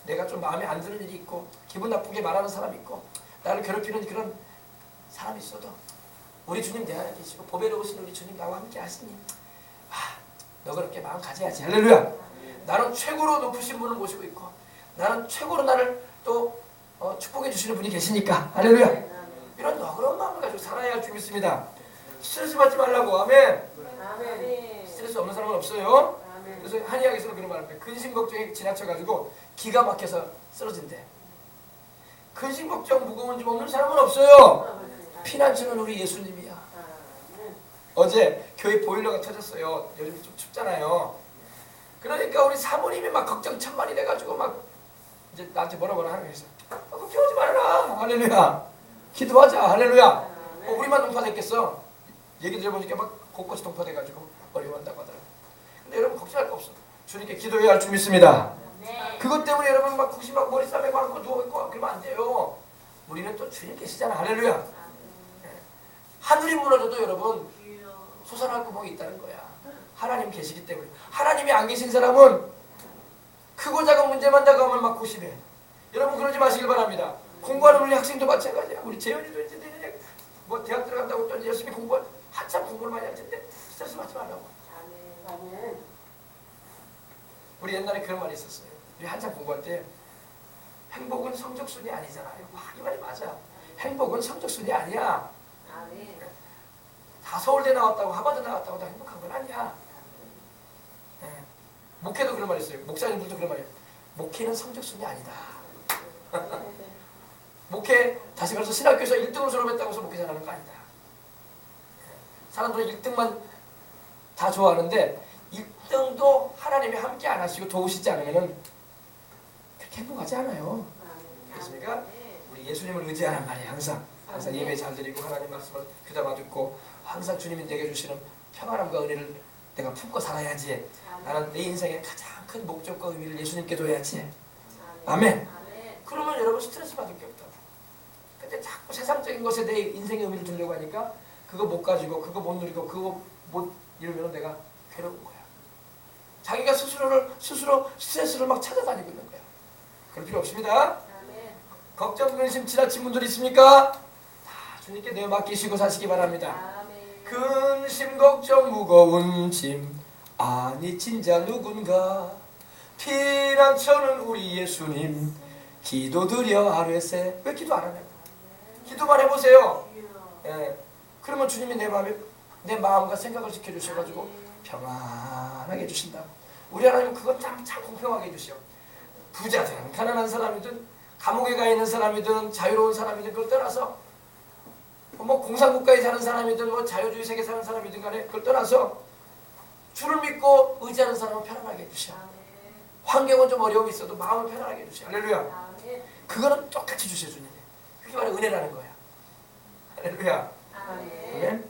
내가 좀 마음에 안 드는 일이 있고 기분 나쁘게 말하는 사람이 있고 나를 괴롭히는 그런 사람이 있어도 우리 주님 내 안에 계시고 보배로우신 우리 주님 나와 함께 하시니 너그럽게 마음 가져야지. 할렐루야. 나는 최고로 높으신 분을 모시고 있고 나는 최고로 나를 또 축복해 주시는 분이 계시니까. 할렐루야. 이런 너그러운 마음을 가지고 살아야 할 줄 믿습니다. 스트레스 받지 말라고. 아멘.
아멘.
스트레스 없는 사람은 없어요.
아멘.
그래서 한의학에서는 그런 말을 해요. 근심 걱정이 지나쳐가지고 기가 막혀서 쓰러진대. 근심 걱정 무거운 짐 없는 사람은 없어요. 피난처는 우리 예수님이야.
아멘.
어제 교회 보일러가 터졌어요. 요즘 좀 춥잖아요. 그러니까 우리 사모님이 막 걱정 천만이 돼가지고 막 이제 나한테 뭐라 하는 거였어. 걱정하지 말아라. 할렐루야. 기도하자. 할렐루야. 우리만 동파됐겠어. 얘기 들어보니까 막 곳곳이 동파돼가지고 어려워한다고 하더라고요. 근데 여러분 걱정할 거 없어. 주님께 기도해야 할 줄 믿습니다.
네.
그것 때문에 여러분 막 구심하고 머리 싸매고 앉고 누워있고 그러면 안 돼요. 우리는 또 주님 계시잖아. 할렐루야. 하늘이 무너져도 여러분 솟아날 구멍이 있다는 거야. 하나님 계시기 때문에. 하나님이 안 계신 사람은 크고 작은 문제만 다가오면 막 고심해. 여러분 그러지 마시길 바랍니다. 공부하는 우리 학생도 마찬가지야. 우리 재현이도 이제 내년에 뭐 대학 들어간다고 또 열심히 한참 공부를 많이 할 텐데 스트레스 받지 말라고.
아멘.
우리 옛날에 그런 말이 있었어요. 우리 한참 공부할 때 행복은 성적순이 아니잖아요. 이 말이 맞아. 행복은 성적순이 아니야.
아멘.
다 서울대 나왔다고 하버드 나왔다고 다 행복한 건 아니야. 예. 목회도 그런 말이 있어요. 목사님들도 그런 말이에요. 목회는 성적순이 아니다. 목회 다시 말해서 신학교에서 1등을 졸업했다고 해서 목회 잘하는 거 아니다. 사람들은 1등만 다 좋아하는데 1등도 하나님이 함께 안 하시고 도우시지 않으면 그렇게 행복하지 않아요. 그렇습니까? 우리 예수님을 의지하란 말이에요. 항상 예배 잘 드리고 하나님 말씀을 귀담아 듣고 항상 주님이 내게 주시는 평안함과 은혜를 내가 품고 살아야지. 나는 내 인생의 가장 큰 목적과 의미를 예수님께 둬야지. 아멘. 그러면 여러분 스트레스 받을 게 없다고. 근데 자꾸 세상적인 것에 내 인생의 의미를 두려고 하니까 그거 못 가지고 그거 못 누리고 그거 못 이루면 내가 괴로운 거야. 자기가 스스로 스트레스를 막 찾아다니고 있는 거야. 그럴 필요 없습니다. 걱정 근심 지나친 분들 있습니까? 다 주님께 내어 맡기시고 사시기 바랍니다. 근심 걱정 무거운 짐 아니 진짜 누군가 피난처는 우리 예수님 기도드려 아뢰세. 왜 기도 안 하냐? 기도만 해보세요. 예. 그러면 주님이 내 마음과 생각을 지켜주셔가지고 평안하게 해주신다. 우리 하나님은 그건 참 공평하게 해주시오. 부자든 가난한 사람이든 감옥에 가 있는 사람이든 자유로운 사람이든 그걸 떠나서 뭐 공산국가에 사는 사람이든 뭐 자유주의 세계에 사는 사람이든 간에 그걸 떠나서 주를 믿고 의지하는 사람은 편안하게 해주시오. 환경은 좀 어려움이 있어도 마음을 편안하게 해주시오. 할렐루야. 그거는 똑같이 주셔 주님이. 그게 바로 은혜라는 거야. 할렐루야. 아멘.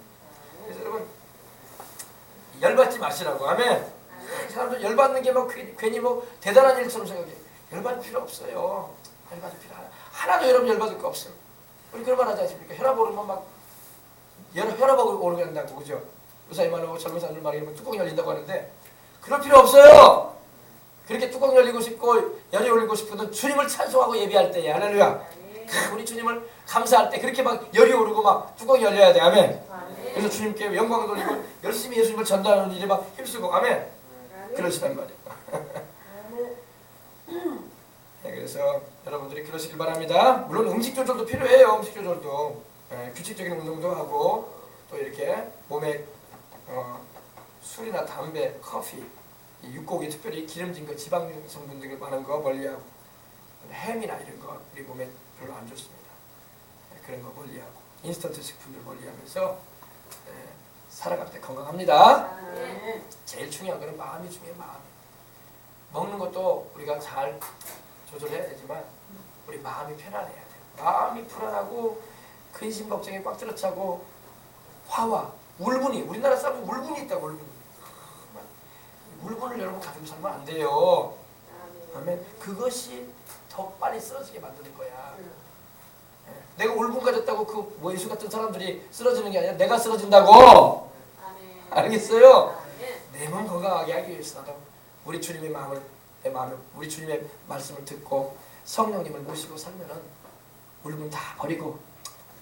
그래서 여러분 열받지 마시라고. 아멘. 사람들 열받는 게 막 괜히 뭐 대단한 일처럼 생각해. 열받을 필요 없어요. 열받을 필요 하나도 여러분 열받을 거 없어요. 우리 그런 말 하지 않습니까? 혈압 오르면 막 혈압 오르게 한다고, 그죠? 의사님 말하고 젊은 사람들 말 이러면 뚜껑이 열린다고 하는데 그럴 필요 없어요. 그렇게 뚜껑 열리고 싶고 열이 올리고 싶거든 주님을 찬송하고 예배할 때에 할렐루야.
아멘.
우리 주님을 감사할 때 그렇게 막 열이 오르고 막 뚜껑이 열려야 돼. 아멘.
아멘.
그래서 주님께 영광을 돌리고 열심히 예수님을 전달하는 일에 막 힘쓰고 아멘.
아멘.
그러시단 말이에요.
아멘.
네, 그래서 여러분들이 그러시길 바랍니다. 물론 음식 조절도 필요해요. 음식 조절도 규칙적인 운동도 하고 또 이렇게 몸에 술이나 담배, 커피, 이 육고기 특별히 기름진 거, 지방 성분 등이 많은 거 멀리하고 햄이나 이런 거 우리 몸에 별로 안 좋습니다. 그런 거 멀리하고 인스턴트 식품들 멀리하면서 살아갈 때 건강합니다.
아멘.
제일 중요한 거는 마음이 중요해요. 마음. 먹는 것도 우리가 잘 조절해야 되지만 우리 마음이 편안해야 돼요. 마음이 불안하고 근심 걱정에 꽉 들어차고 화와 울분이 우리나라 사람은 울분이 있다고 울분이. 울분을 여러분 가지고 살면 안 돼요. 아멘. 그것이 더 빨리 쓰러지게 만드는 거야. 내가 울분 가졌다고 그 예수 같은 사람들이 쓰러지는 게 아니라 내가 쓰러진다고.
아멘.
알겠어요?
아멘.
내 몸 건강하게 하기 위해서라도 우리 주님의 마음을 내 마음을 우리 주님의 말씀을 듣고 성령님을 모시고 살면은 울분 다 버리고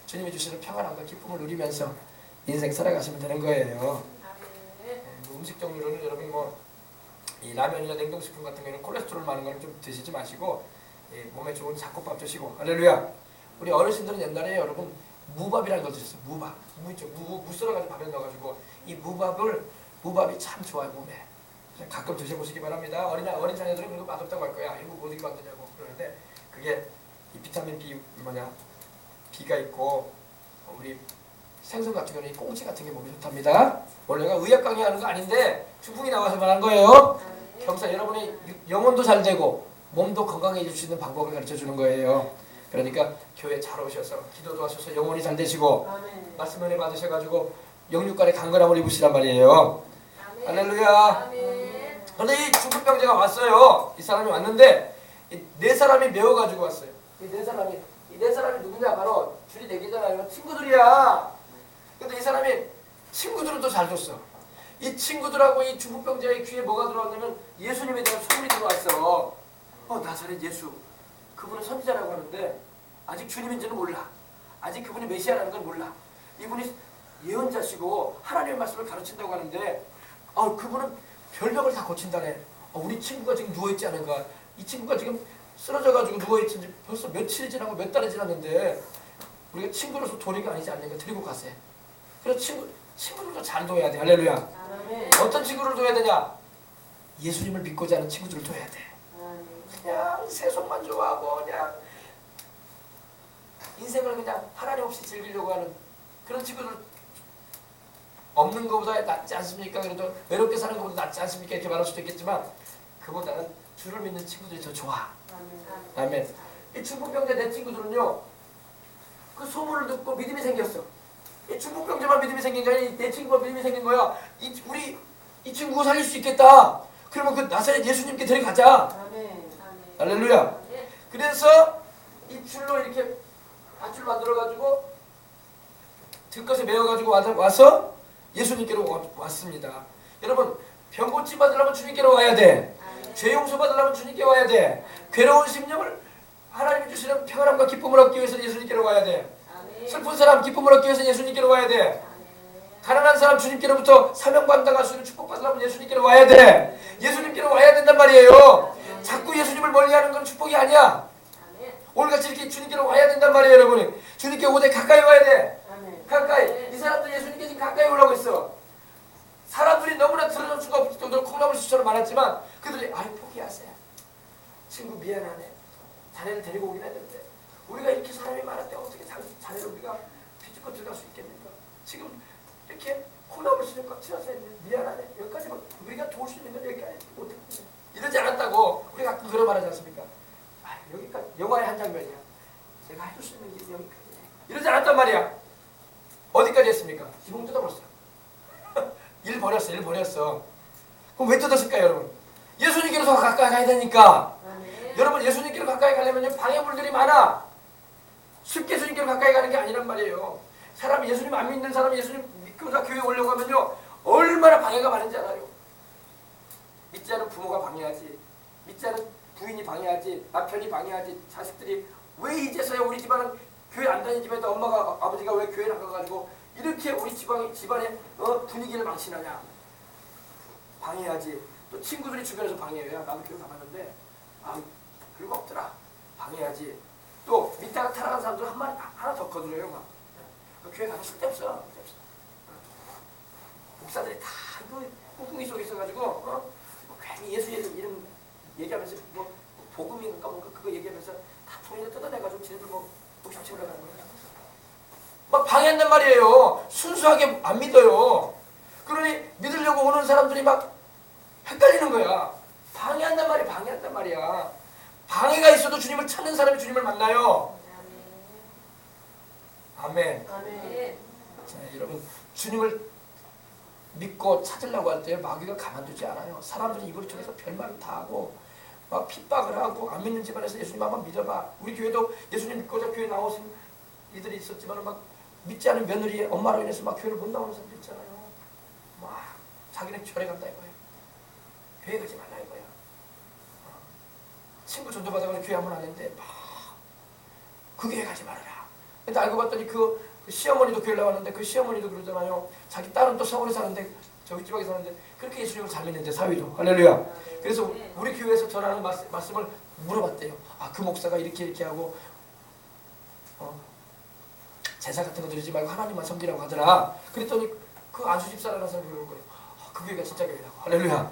주님이 주시는 평안함과 기쁨을 누리면서 인생 살아가시면 되는 거예요.
아멘.
뭐 음식 종류로는 여러분 이 라면이나 냉동식품 같은 경우는 콜레스테롤 많은 거는 좀 드시지 마시고 몸에 좋은 잡곡밥 드시고 할렐루야. 우리 어르신들은 옛날에 여러분 무밥이라는 걸 드셨어요. 무밥. 무 있죠. 무 썰어가지고 밥에 넣어가지고 이 무밥이 참 좋아요 몸에. 가끔 드셔보시기 바랍니다. 어린 자녀들은 그거 맛없다고 할 거야. 이거 어디가 만드냐고 그러는데 그게 이 비타민 B가 있고 우리 생선 같은 경우는 이 꽁치 같은 게 몸에 좋답니다. 원래가 의학 강의하는 거 아닌데 주풍이 나와서 말한 거예요. 경사 여러분의 영혼도 잘 되고 몸도 건강해질 수 있는 방법을 가르쳐 주는 거예요. 그러니까 교회 잘 오셔서 기도도 하셔서 영혼이 잘 되시고
아멘.
말씀 은혜 받으셔가지고 영육간의 강건함을 입으시란 말이에요.
아멘.
할렐루야.
아멘.
그런데 이 죽은 병자가 왔어요. 이 사람이 왔는데 이 네 사람이 메워가지고 왔어요. 이 네 사람이 누구냐? 바로 줄이 네 개잖아요. 친구들이야. 근데 이 사람이 친구들은 또 잘 줬어. 이 친구들하고 이 죽은 병자의 귀에 뭐가 들어왔냐면 예수님에 대한 소문이 들어왔어. 나사렛 예수. 그분은 선지자라고 하는데 아직 주님인지는 몰라. 아직 그분이 메시아라는 걸 몰라. 이분이 예언자시고 하나님의 말씀을 가르친다고 하는데 그분은 별명을 다 고친다네. 우리 친구가 지금 누워있지 않은가. 이 친구가 지금 쓰러져가지고 누워있지 벌써 며칠이 지나고 몇 달이 지났는데 우리가 친구로서 도리가 아니지 않는가 데리고 갔어요. 그래서 친구들도 잘 둬야 돼. 할렐루야.
아멘.
어떤 친구를 둬야 되냐? 예수님을 믿고자 하는 친구들을 둬야 돼.
아멘.
그냥 세속만 좋아하고 그냥 인생을 그냥 하나님 없이 즐기려고 하는 그런 친구들 없는 것보다 낫지 않습니까? 그래도 외롭게 사는 것보다 낫지 않습니까? 이렇게 말할 수도 있겠지만 그보다는 주를 믿는 친구들이 더 좋아.
아멘.
아멘. 이 중풍병자 내 친구들은요 그 소문을 듣고 믿음이 생겼어. 이 중풍병자만 믿음이 생긴 거야. 내 친구가 믿음이 생긴 거야. 이 친구가 살릴 수 있겠다. 그러면 그 나사렛 예수님께 데려가자.
아멘.
할렐루야. 그래서 이 줄로 이렇게 밧줄 만들어가지고 들것에 메어가지고 와서 예수님께로 왔습니다. 여러분 병 고침 받으려면 주님께로 와야 돼. 죄 용서 받으려면 주님께 와야 돼. 괴로운 심령을 하나님이 주시는 평안함과 기쁨을 얻기 위해서 예수님께로 와야 돼. 슬픈 사람 기쁨을 얻기 위해서 예수님께로 와야 돼. 가난한 사람 주님께로부터 사명 감당할 수 있는 축복 받으려면 예수님께로 와야 돼. 예수님께로 와야 된단 말이에요. 자꾸 예수님을 멀리하는 건 축복이 아니야. 오늘같이 이렇게 주님께로 와야 된단 말이에요. 여러분이 주님께 오되 가까이 와야 돼. 가까이. 이 사람들 예수님께 지금 가까이 오려고 있어. 사람들이 너무나 들어줄 수가 없을 정도로 콩나물 수처럼 많았지만 그들이 포기하세요. 친구 미안하네. 자네를 데리고 오긴 했는데 우리가 이렇게 사람이 많은데 어떻게 자네를 우리가 비집고 들어갈 수 있겠습니까? 지금 이렇게 콩나물 수저꽉 채워서 했는데 미안하네. 여기까지 우리가 도울 수 있는 건 여기까지 못했는데 이러지 않았다고 우리가 가끔 그런 말 하지 않습니까? 여기까지 영화의 한 장면이야. 제가 해줄 수 있는 게 여기까지. 이러지 않았단 말이야. 어디까지 했습니까? 지붕 뜯어버렸어. 일 버렸어. 그럼 왜 뜯었을까요, 여러분? 예수님께로 더 가까이 가야 되니까. 여러분 예수님께로 가까이 가려면 방해물들이 많아. 쉽게 예수님께로 가까이 가는 게 아니란 말이에요. 사람이 예수님 안 믿는 사람이 예수님 믿고자 교회에 오려고 하면요 얼마나 방해가 많은지 알아요. 믿지 않은 부모가 방해하지, 믿지 않은 부인이 방해하지, 남편이 방해하지, 자식들이 왜 이제서야 우리 집안은 교회 안 다니지만 엄마가 아버지가 왜 교회를 안 가가지고 이렇게 우리 집안의 분위기를 망치느냐. 방해하지. 또 친구들이 주변에서 방해해요. 나도 교회 가봤는데 별거 없더라. 방해하지. 또 믿다가 타락한 사람들 하나 더 거들어요. 막. 교회 가서 쓸데없어. 목사들이 다 꿍꿍이 속에 있어가지고 뭐 괜히 예수 이름 얘기하면서 뭐 복음인가 뭔가 그거 얘기하면서 다 돈이나 뜯어내가지고 지네들 뭐 욕심 채우려고 하는 거예요. 막 방해한단 말이에요. 순수하게 안 믿어요. 그러니 믿으려고 오는 사람들이 막 헷갈리는 거야. 방해한단 말이야. 방해가 있어도 주님을 찾는 사람이 주님을 만나요. 아멘. 자, 여러분 주님을 믿고 찾으려고 할 때 마귀가 가만두지 않아요. 사람들이 입을 통해서 별말을 다 하고 막 핍박을 하고 안 믿는 집안에서 예수님 한번 믿어봐. 우리 교회도 예수님 믿고자 교회 나오신 이들이 있었지만 막 믿지 않은 며느리의 엄마로 인해서 막 교회를 못 나오는 사람들 있잖아요. 막 자기는 절에 간다 이거예요. 교회 가지 말라 이거야. 친구 전도 받아가지고 교회 한번 왔는데 막 그 교회 가지 말아라. 근데 알고 봤더니 그 시어머니도 교회 나왔는데 그 시어머니도 그러잖아요. 자기 딸은 또 서울에 사는데 저기 지방에 사는데 그렇게 예수님을 잘 믿는데 사위도. 할렐루야. 그래서 우리 교회에서 전하는 말씀을 물어봤대요. 그 목사가 이렇게 하고 제사 같은 거 드리지 말고 하나님만 섬기라고 하더라. 그랬더니 그 안수 집사라는 사람이 그러는 거예요. 그 교회가 진짜 교회라고. 할렐루야.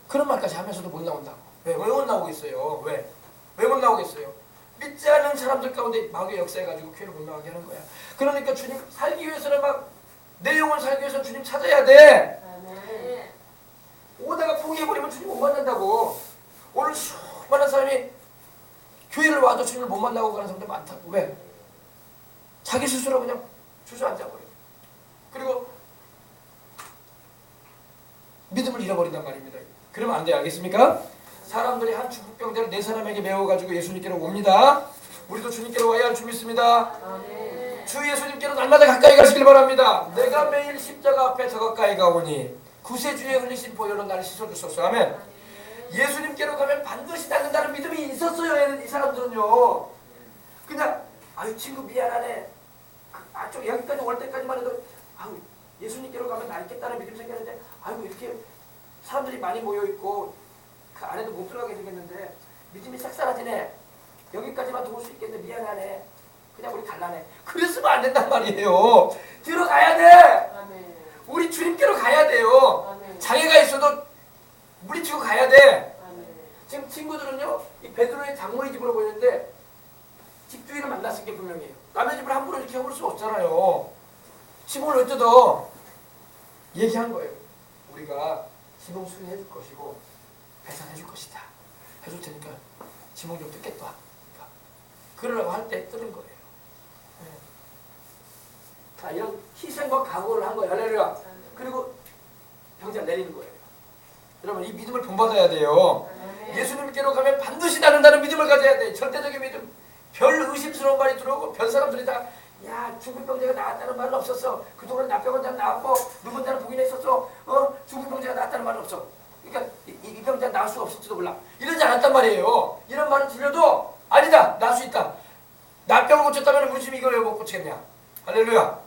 그런 말까지 하면서도 못 나온다고. 왜 못 나오겠어요? 왜 못 나오겠어요? 믿지 않는 사람들 가운데 마귀의 역사해가지고 교회를 못 나가게 하는 거야. 그러니까 주님 살기 위해서는 막 내 영혼 살기 위해서는 주님 찾아야 돼. 오다가 포기해버리면 주님 못 만난다고. 오늘 수많은 사람이 교회를 와도 주님을 못 만나고 가는 사람들 많다고. 왜? 자기 스스로 그냥 주저앉아버려. 그리고 믿음을 잃어버린단 말입니다. 그러면 안 돼요. 알겠습니까? 사람들이 한 중풍병자를 네 사람에게 메워가지고 예수님께로 옵니다. 우리도 주님께로 와야 할 줄 믿습니다. 주 예수님께로 날마다 가까이 가시길 바랍니다. 내가 매일 십자가 앞에 더 가까이 가오니 구세주의 흘리신 보혈로 나를 씻어주소서. 아멘. 예수님께로 가면 반드시 낫는다는 믿음이 있었어요. 이 사람들은요. 그냥 친구 미안하네. 좀 여기까지 올 때까지만 해도 예수님께로 가면 낫겠다는 믿음이 생겼는데 이렇게 사람들이 많이 모여있고 그 안에도 못 들어가게 생겼는데 믿음이 싹 사라지네. 여기까지만 도 올 수 있겠는데 미안하네. 그냥 우리 갈라네. 그랬으면 안 된단 말이에요. 들어가야 돼. 우리 주님께로 가야 돼요. 장애가 있어도 물리치고 가야 돼. 지금 친구들은요 이 베드로의 장모의 집으로 보이는데 집주인을 만났을 게 분명해요. 남의 집을 함부로 이렇게 해볼 수 없잖아요. 시몬을 왜 뜯어? 얘기한 거예요. 우리가 지붕 수리해줄 것이고 배상해줄 것이다. 해줄 테니까 지붕 좀 뜯겠다. 그러라고 할 때 뜯은 거예요. 자, 이런 희생과 각오를 한 거예요. 할렐루야. 그리고 병자 내리는 거예요. 여러분 이 믿음을 본받아야 돼요. 예수님께로 가면 반드시 낫는다는 믿음을 가져야 돼. 절대적인 믿음. 별 의심스러운 말이 들어오고 별 사람들이 다 죽은 병자가 나았다는 말은 없었어. 그동안 나병원 자 나았고 누군 자는 복이 있었어. 죽은 병자가 나았다는 말은 없어. 그러니까 이 병자 나을 수가 없을지도 몰라. 이러지 않았단 말이에요. 이런 말을 들려도 아니다. 나을 수 있다. 나병을 고쳤다면 우리 집 이걸 왜 못 고치겠냐. 할렐루야.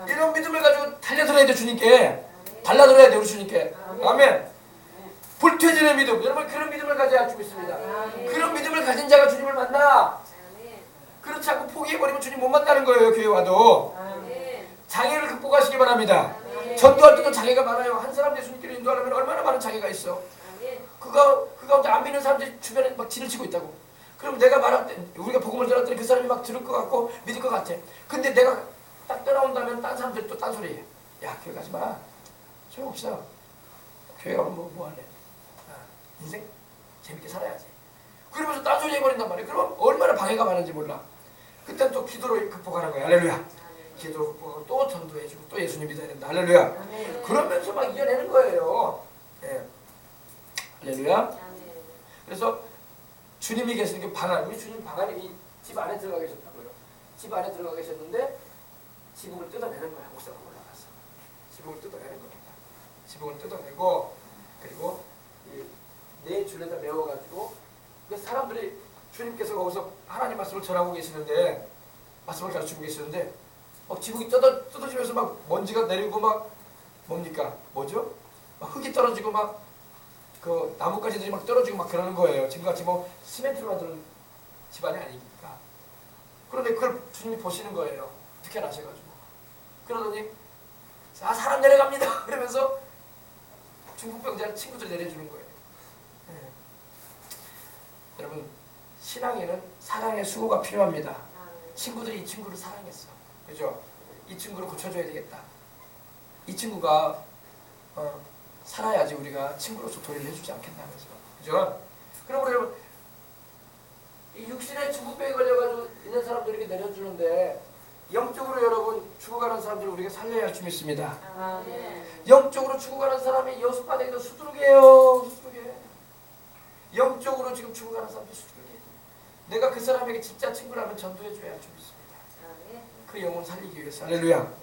이런 믿음을 가지고 달려들어야 돼. 주님께. 달라들어야 돼. 우리 주님께. 아멘. 불퇴진의 믿음. 여러분 그런 믿음을 가져야 할 줄 믿습니다. 그런 믿음을 가진 자가 주님을 만나. 그렇지 않고 포기해버리면 주님 못 만나는 거예요. 교회 와도. 장애를 극복하시기 바랍니다. 전도할 때도 장애가 많아요. 한 사람 예수님께로 인도하려면 얼마나 많은 장애가 있어. 그 가운데 안 믿는 사람들이 주변에 막 진을 치고 있다고. 그럼 내가 말할 때 우리가 복음을 들었더니 그 사람이 막 들을 것 같고 믿을 것 같아. 근데 내가 딱 떠나온다면 딴 사람들이 또 딴 소리 해. 야 교회 가지 마. 소용없어. 교회 가면 뭐 할래. 인생 재밌게 살아야지. 그러면서 딴 소리 해버린단 말이야. 그럼 얼마나 방해가 많은지 몰라. 그때는 또 기도로 극복하는 거야. 할렐루야. 기도로 극복하고 또 전도해주고 또 예수님 믿어야 된다. 할렐루야. 그러면서 막 이겨내는 거예요. 예. 할렐루야. 그래서 주님이 계시는 게 방 안, 우리 주님 방 안에 이 집 안에 들어가 계셨다고요. 집 안에 들어가 계셨는데 지붕을 뜯어내는 거야. 옥상으로 올라가서 지붕을 뜯어내는 겁니다. 지붕을 뜯어내고 그리고 네 줄에다 메워가지고 그 사람들이 주님께서 거기서 하나님 말씀을 전하고 계시는데 말씀을 가르치고 계시는데 막 지붕이 뜯어지면서 막 먼지가 내리고 막 뭡니까? 뭐죠? 막 흙이 떨어지고 막 그 나뭇가지들이 막 떨어지고 막 그러는 거예요. 지금같이 뭐 시멘트로 만드는 집안이 아니니까. 그런데 그걸 주님이 보시는 거예요. 어떻게 나셔가지고. 그러더니 자 사람 내려갑니다. 그러면서 중국병자 친구들이 내려주는 거예요. 네. 여러분 신앙에는 사랑의 수고가 필요합니다. 친구들이 이 친구를 사랑했어. 그죠? 이 친구를 고쳐줘야 되겠다. 이 친구가 살아야지 우리가 친구로서 도리를 해주지 않겠다면서. 그죠? 그럼 우리 여러분 이 육신의 중국병에 걸려가지고 있는 사람들에게 내려주는데 영적으로 여러분 죽어가는 사람들을 우리가 살려야 할 줄 믿습니다. 영적으로 죽어가는 사람이 여수바닥에도 수두룩해요. 수두룩해. 영적으로 지금 죽어가는 사람도 수두룩해. 내가 그 사람에게 진짜 친구라면 전도해줘야 할 줄 믿습니다. 그 영혼 살리기 위해서. 할렐루야.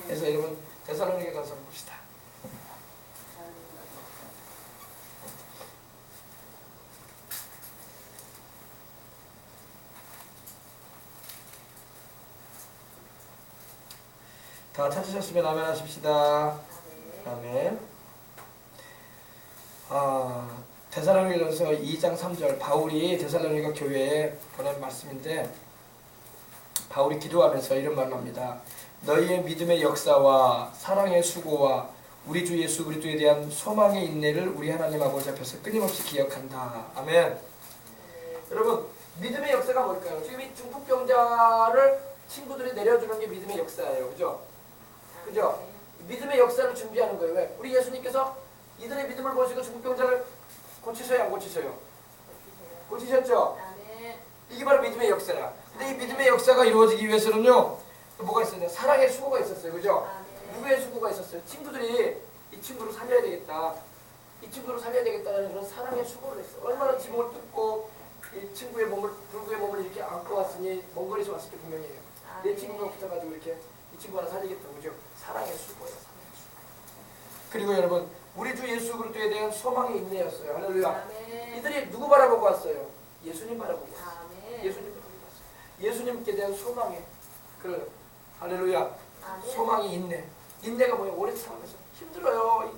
그래서 여러분 데살로니가 가서 봅시다. 다 찾으셨으면 아멘 하십시다. 아멘. 데살로니가서 2장 3절 바울이 데살로니가 교회에 보낸 말씀인데 바울이 기도하면서 이런 말을 합니다. 너희의 믿음의 역사와 사랑의 수고와 우리 주 예수 그리스도에 대한 소망의 인내를 우리 하나님 아버지 앞에서 끊임없이 기억한다. 아멘. 여러분 믿음의 역사가 뭘까요? 지금 이 중풍병자를 친구들이 내려주는 게 믿음의 역사예요. 그죠? 그죠? 믿음의 역사를 준비하는 거예요. 왜? 우리 예수님께서 이들의 믿음을 보시고 중풍병자를 고치셔요? 안 고치셔요? 고치셨죠? 이게 바로 믿음의 역사야. 근데 이 믿음의 역사가 이루어지기 위해서는요 또 뭐가 있었냐? 사랑의 수고가 있었어요. 그죠? 누구의 수고가 있었어요? 친구들이 이 친구를 살려야 되겠다. 이 친구를 살려야 되겠다는 그런 사랑의 수고를 했어요. 얼마나 지붕을 뜯고 이 친구의 몸을 불구의 몸을 이렇게 안고 왔으니 먼 거리에서 왔을 때 분명해요. 내 친구가 붙어가지고 이렇게 이 친구 하나 살리겠다고. 그죠? 사랑의 수고예요. 사랑의 수고. 그리고 여러분 우리 주 예수 그리스도에 대한 소망의 인내였어요. 할렐루야. 이들이 누구 바라보고 왔어요? 예수님 바라보고 왔어요. 예수님 바라보고 왔어요. 예수님께 대한 소망의 그 할렐루야. 소망이 인내. 인내가 뭐예요? 오래 참으면서 힘들어요.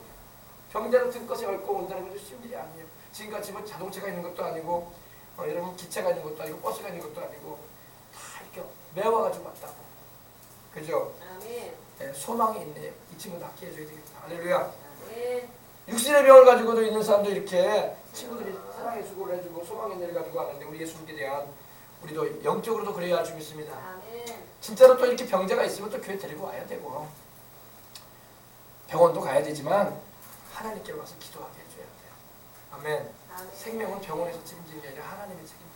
병자를 등것에 얽고 온다는 것도 쉬운 일이 아니에요. 지금같이 뭐 자동차가 있는 것도 아니고 여러분 기차가 있는 것도 아니고 버스가 있는 것도 아니고 다 이렇게 메워가지고 왔다고. 그죠? 네, 소망이 있네요. 이 친구 낫게 해줘야 되겠다. 할렐루야. 육신의 병을 가지고도 있는 사람도 이렇게 친구들이 사랑의 수고를 해주고 소망의 인내를 가지고 왔는데 우리 예수님께 대한 우리도 영적으로도 그래야 할 줄 믿습니다. 진짜로 또 이렇게 병자가 있으면 또 교회 데리고 와야 되고 병원도 가야 되지만 하나님께 와서 기도하게 해줘야 돼요. 아멘. 생명은 병원에서 책임지는 게 아니라 하나님이 책임진다.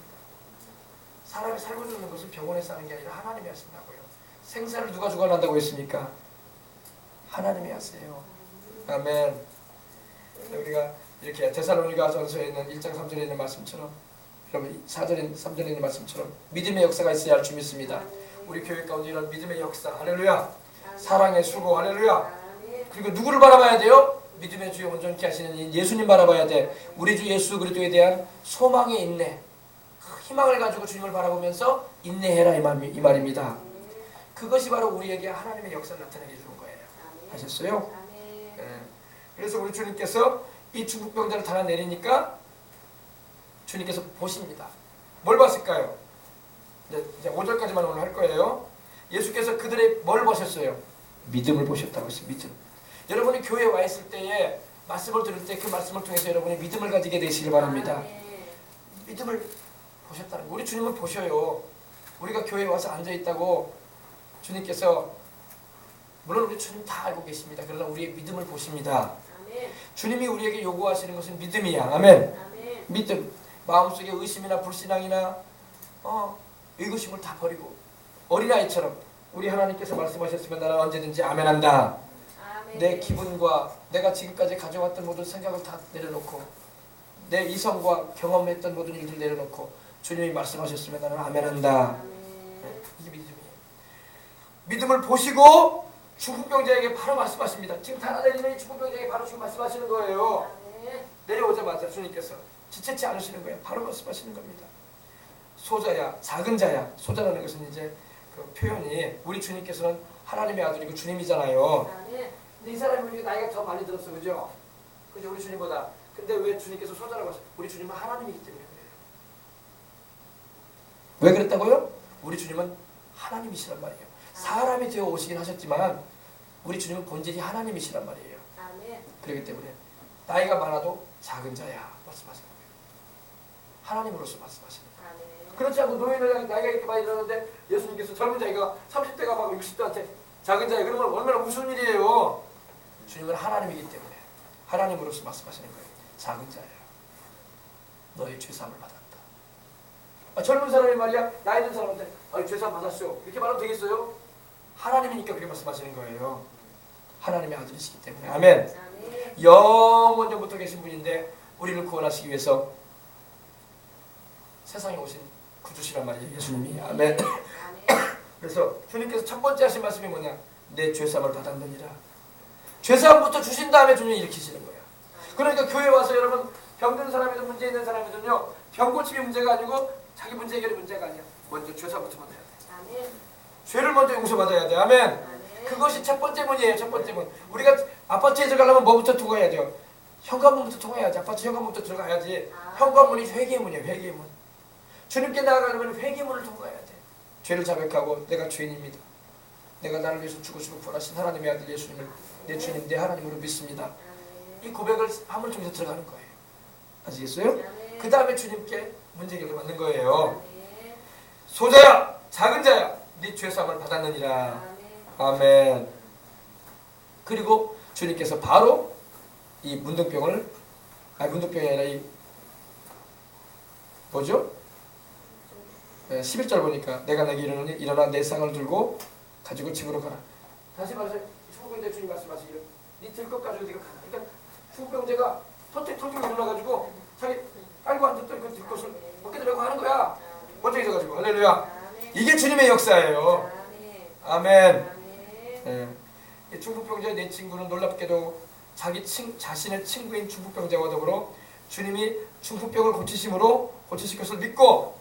사람이 살고 죽는 것은 병원에서 하는 게 아니라 하나님이 하신다고요. 생사를 누가 주관한다고 했습니까? 하나님이 하세요. 아멘. 우리가 이렇게 데살로니가 전서에 있는 1장 3절에 있는 말씀처럼 여러분 4절에 3절에 있는 말씀처럼 믿음의 역사가 있어야 할 줄 믿습니다. 우리 교회 가운데 이런 믿음의 역사 할렐루야. 사랑의 수고 할렐루야. 그리고 누구를 바라봐야 돼요? 믿음의 주여 온전케 하시는 예수님 바라봐야 돼. 우리 주 예수 그리스도에 대한 소망의 인내, 희망을 가지고 주님을 바라보면서 인내해라 이 말입니다. 그것이 바로 우리에게 하나님의 역사를 나타내게 주는 거예요. 아셨어요? 네. 그래서 우리 주님께서 이 중풍병자를 달아내리니까 주님께서 보십니다. 뭘 봤을까요? 이제 5절까지만 오늘 할 거예요. 예수께서 그들의 뭘 보셨어요? 믿음을 보셨다고 했어요. 믿음. 여러분이 교회에 와 있을 때에 말씀을 들을 때 그 말씀을 통해서 여러분이 믿음을 가지게 되시길 바랍니다. 믿음을 보셨다는 거예요. 우리 주님은 보셔요. 우리가 교회에 와서 앉아있다고 주님께서 물론 우리 주님 다 알고 계십니다. 그러나 우리의 믿음을 보십니다. 주님이 우리에게 요구하시는 것은 믿음이야. 아멘. 믿음. 마음속에 의심이나 불신앙이나 의구심을 다 버리고 어린아이처럼 우리 하나님께서 말씀하셨으면 나는 언제든지 아멘한다. 내 기분과 내가 지금까지 가져왔던 모든 생각을 다 내려놓고 내 이성과 경험했던 모든 일들 내려놓고 주님이 말씀하셨으면 나는 아멘한다.
아멘.
이게 믿음이에요. 믿음을 보시고 중풍병자에게 바로 말씀하십니다. 지금 다 내리는 이 중풍병자에게 바로 지금 말씀하시는 거예요.
아멘.
내려오자마자 주님께서 지체치 않으시는 거예요. 바로 말씀하시는 겁니다. 소자야, 작은 자야. 소자라는 것은 이제 그 표현이 우리 주님께서는 하나님의 아들이고 주님이잖아요.
아멘.
근데 이 사람이 우리 나이가 더 많이 들었어, 그죠? 그죠, 우리 주님보다. 근데 왜 주님께서 소자라고 하셨어요? 우리 주님은 하나님이기 때문에 그래요. 왜 그랬다고요? 우리 주님은 하나님이시란 말이에요. 사람이 되어 오시긴 하셨지만 우리 주님은 본질이 하나님이시란 말이에요.
아멘.
그렇기 때문에 나이가 많아도 작은 자야 말씀하시는 거예요. 하나님으로서 말씀하시는 거예요.
아멘.
그렇지 않고 노인을 나이가 이렇게 많이 들었는데 예수님께서 젊은 자기가 30대가 막 60대한테 작은 자야 그러면 얼마나 무서운 일이에요. 주님은 하나님이기 때문에 하나님으로서 말씀하시는 거예요. 작은 자야 너의 죄사함을 받았다. 젊은 사람이 말이야 나이 든 사람한테 죄사함 받았어요 이렇게 말하면 되겠어요? 하나님이니까 그렇게 말씀하시는 거예요. 하나님의 아들이시기 때문에. 아멘.
아멘.
영원 전부터 계신 분인데 우리를 구원하시기 위해서 세상에 오신 구주시란 말이에요. 예수님이. 아멘.
아멘.
그래서 주님께서 첫 번째 하신 말씀이 뭐냐? 내 죄사함을 받았느니라. 죄사함부터 주신 다음에 주님이 일으키시는 거예요. 그러니까 교회 와서 여러분 병든 사람이든 문제 있는 사람이든요 병 고침이 문제가 아니고 자기 문제 해결이 문제가 아니야. 먼저 죄사부터 받아야 돼.
아멘.
죄를 먼저 용서받아야 돼. 아멘.
아멘.
그것이 첫 번째 문이에요. 첫 번째 문. 우리가 아파트에 들어가려면 뭐부터 통과해야 돼요? 현관문부터 통과해야지. 아파트 현관문부터 들어가야지. 현관문이 회개문이에요. 회개문. 주님께 나아가려면 회개문을 통과해야 돼. 죄를 자백하고 내가 죄인입니다. 내가 나를 위해서 죽으시고 부활하신 하나님의 아들 예수님을 내 주님 내 하나님으로 믿습니다.
아멘.
이 고백을 함을 통해서 들어가는 거예요. 아시겠어요?
아멘.
그 다음에 주님께 문제 해결을 받는 거예요.
아멘.
소자야 작은 자야 네 죄사함을 받았느니라.
아멘.
아멘. 그리고 주님께서 바로 이 문둥병을 문둥병이 아니라 이 뭐죠? 11절 보니까 내가 내게 이르노니 일어나 내 쌍을 들고 가지고 집으로 가라. 다시 말해서 중풍병자 주님 말씀하시기를 네 들 것 가지고 네가 가라. 그러니까 중풍병자가 턴택 일어나가지고 자기 깔고 앉았던 그 들것을 벗게 들라고 하는 거야. 먼저 있어가지고 할렐루야.
아멘.
이게 주님의 역사예요.
아멘.
아멘. 예. 중풍병자의 내 친구는 놀랍게도 자신의 친구인 중풍병자와 더불어 주님이 중풍병을 고치실 것을 믿고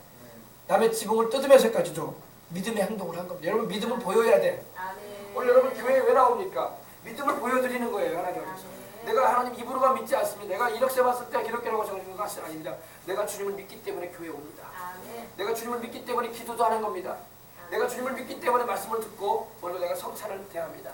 남의 지붕을 뜯으면서까지도 믿음의 행동을 한 겁니다. 여러분 믿음은 보여야 돼.
아멘.
오늘 여러분 교회에 왜 나옵니까? 믿음을 보여드리는 거예요. 하나님 앞에서.
아멘.
내가 하나님 입으로만 믿지 않습니다. 내가 이력서 봤을 때 기독교라고 적는 것이 아닙니다. 내가 주님을 믿기 때문에 교회에 옵니다.
아멘.
내가 주님을 믿기 때문에 기도도 하는 겁니다. 내가 주님을 믿기 때문에 말씀을 듣고 오늘 내가 성찬을 대합니다.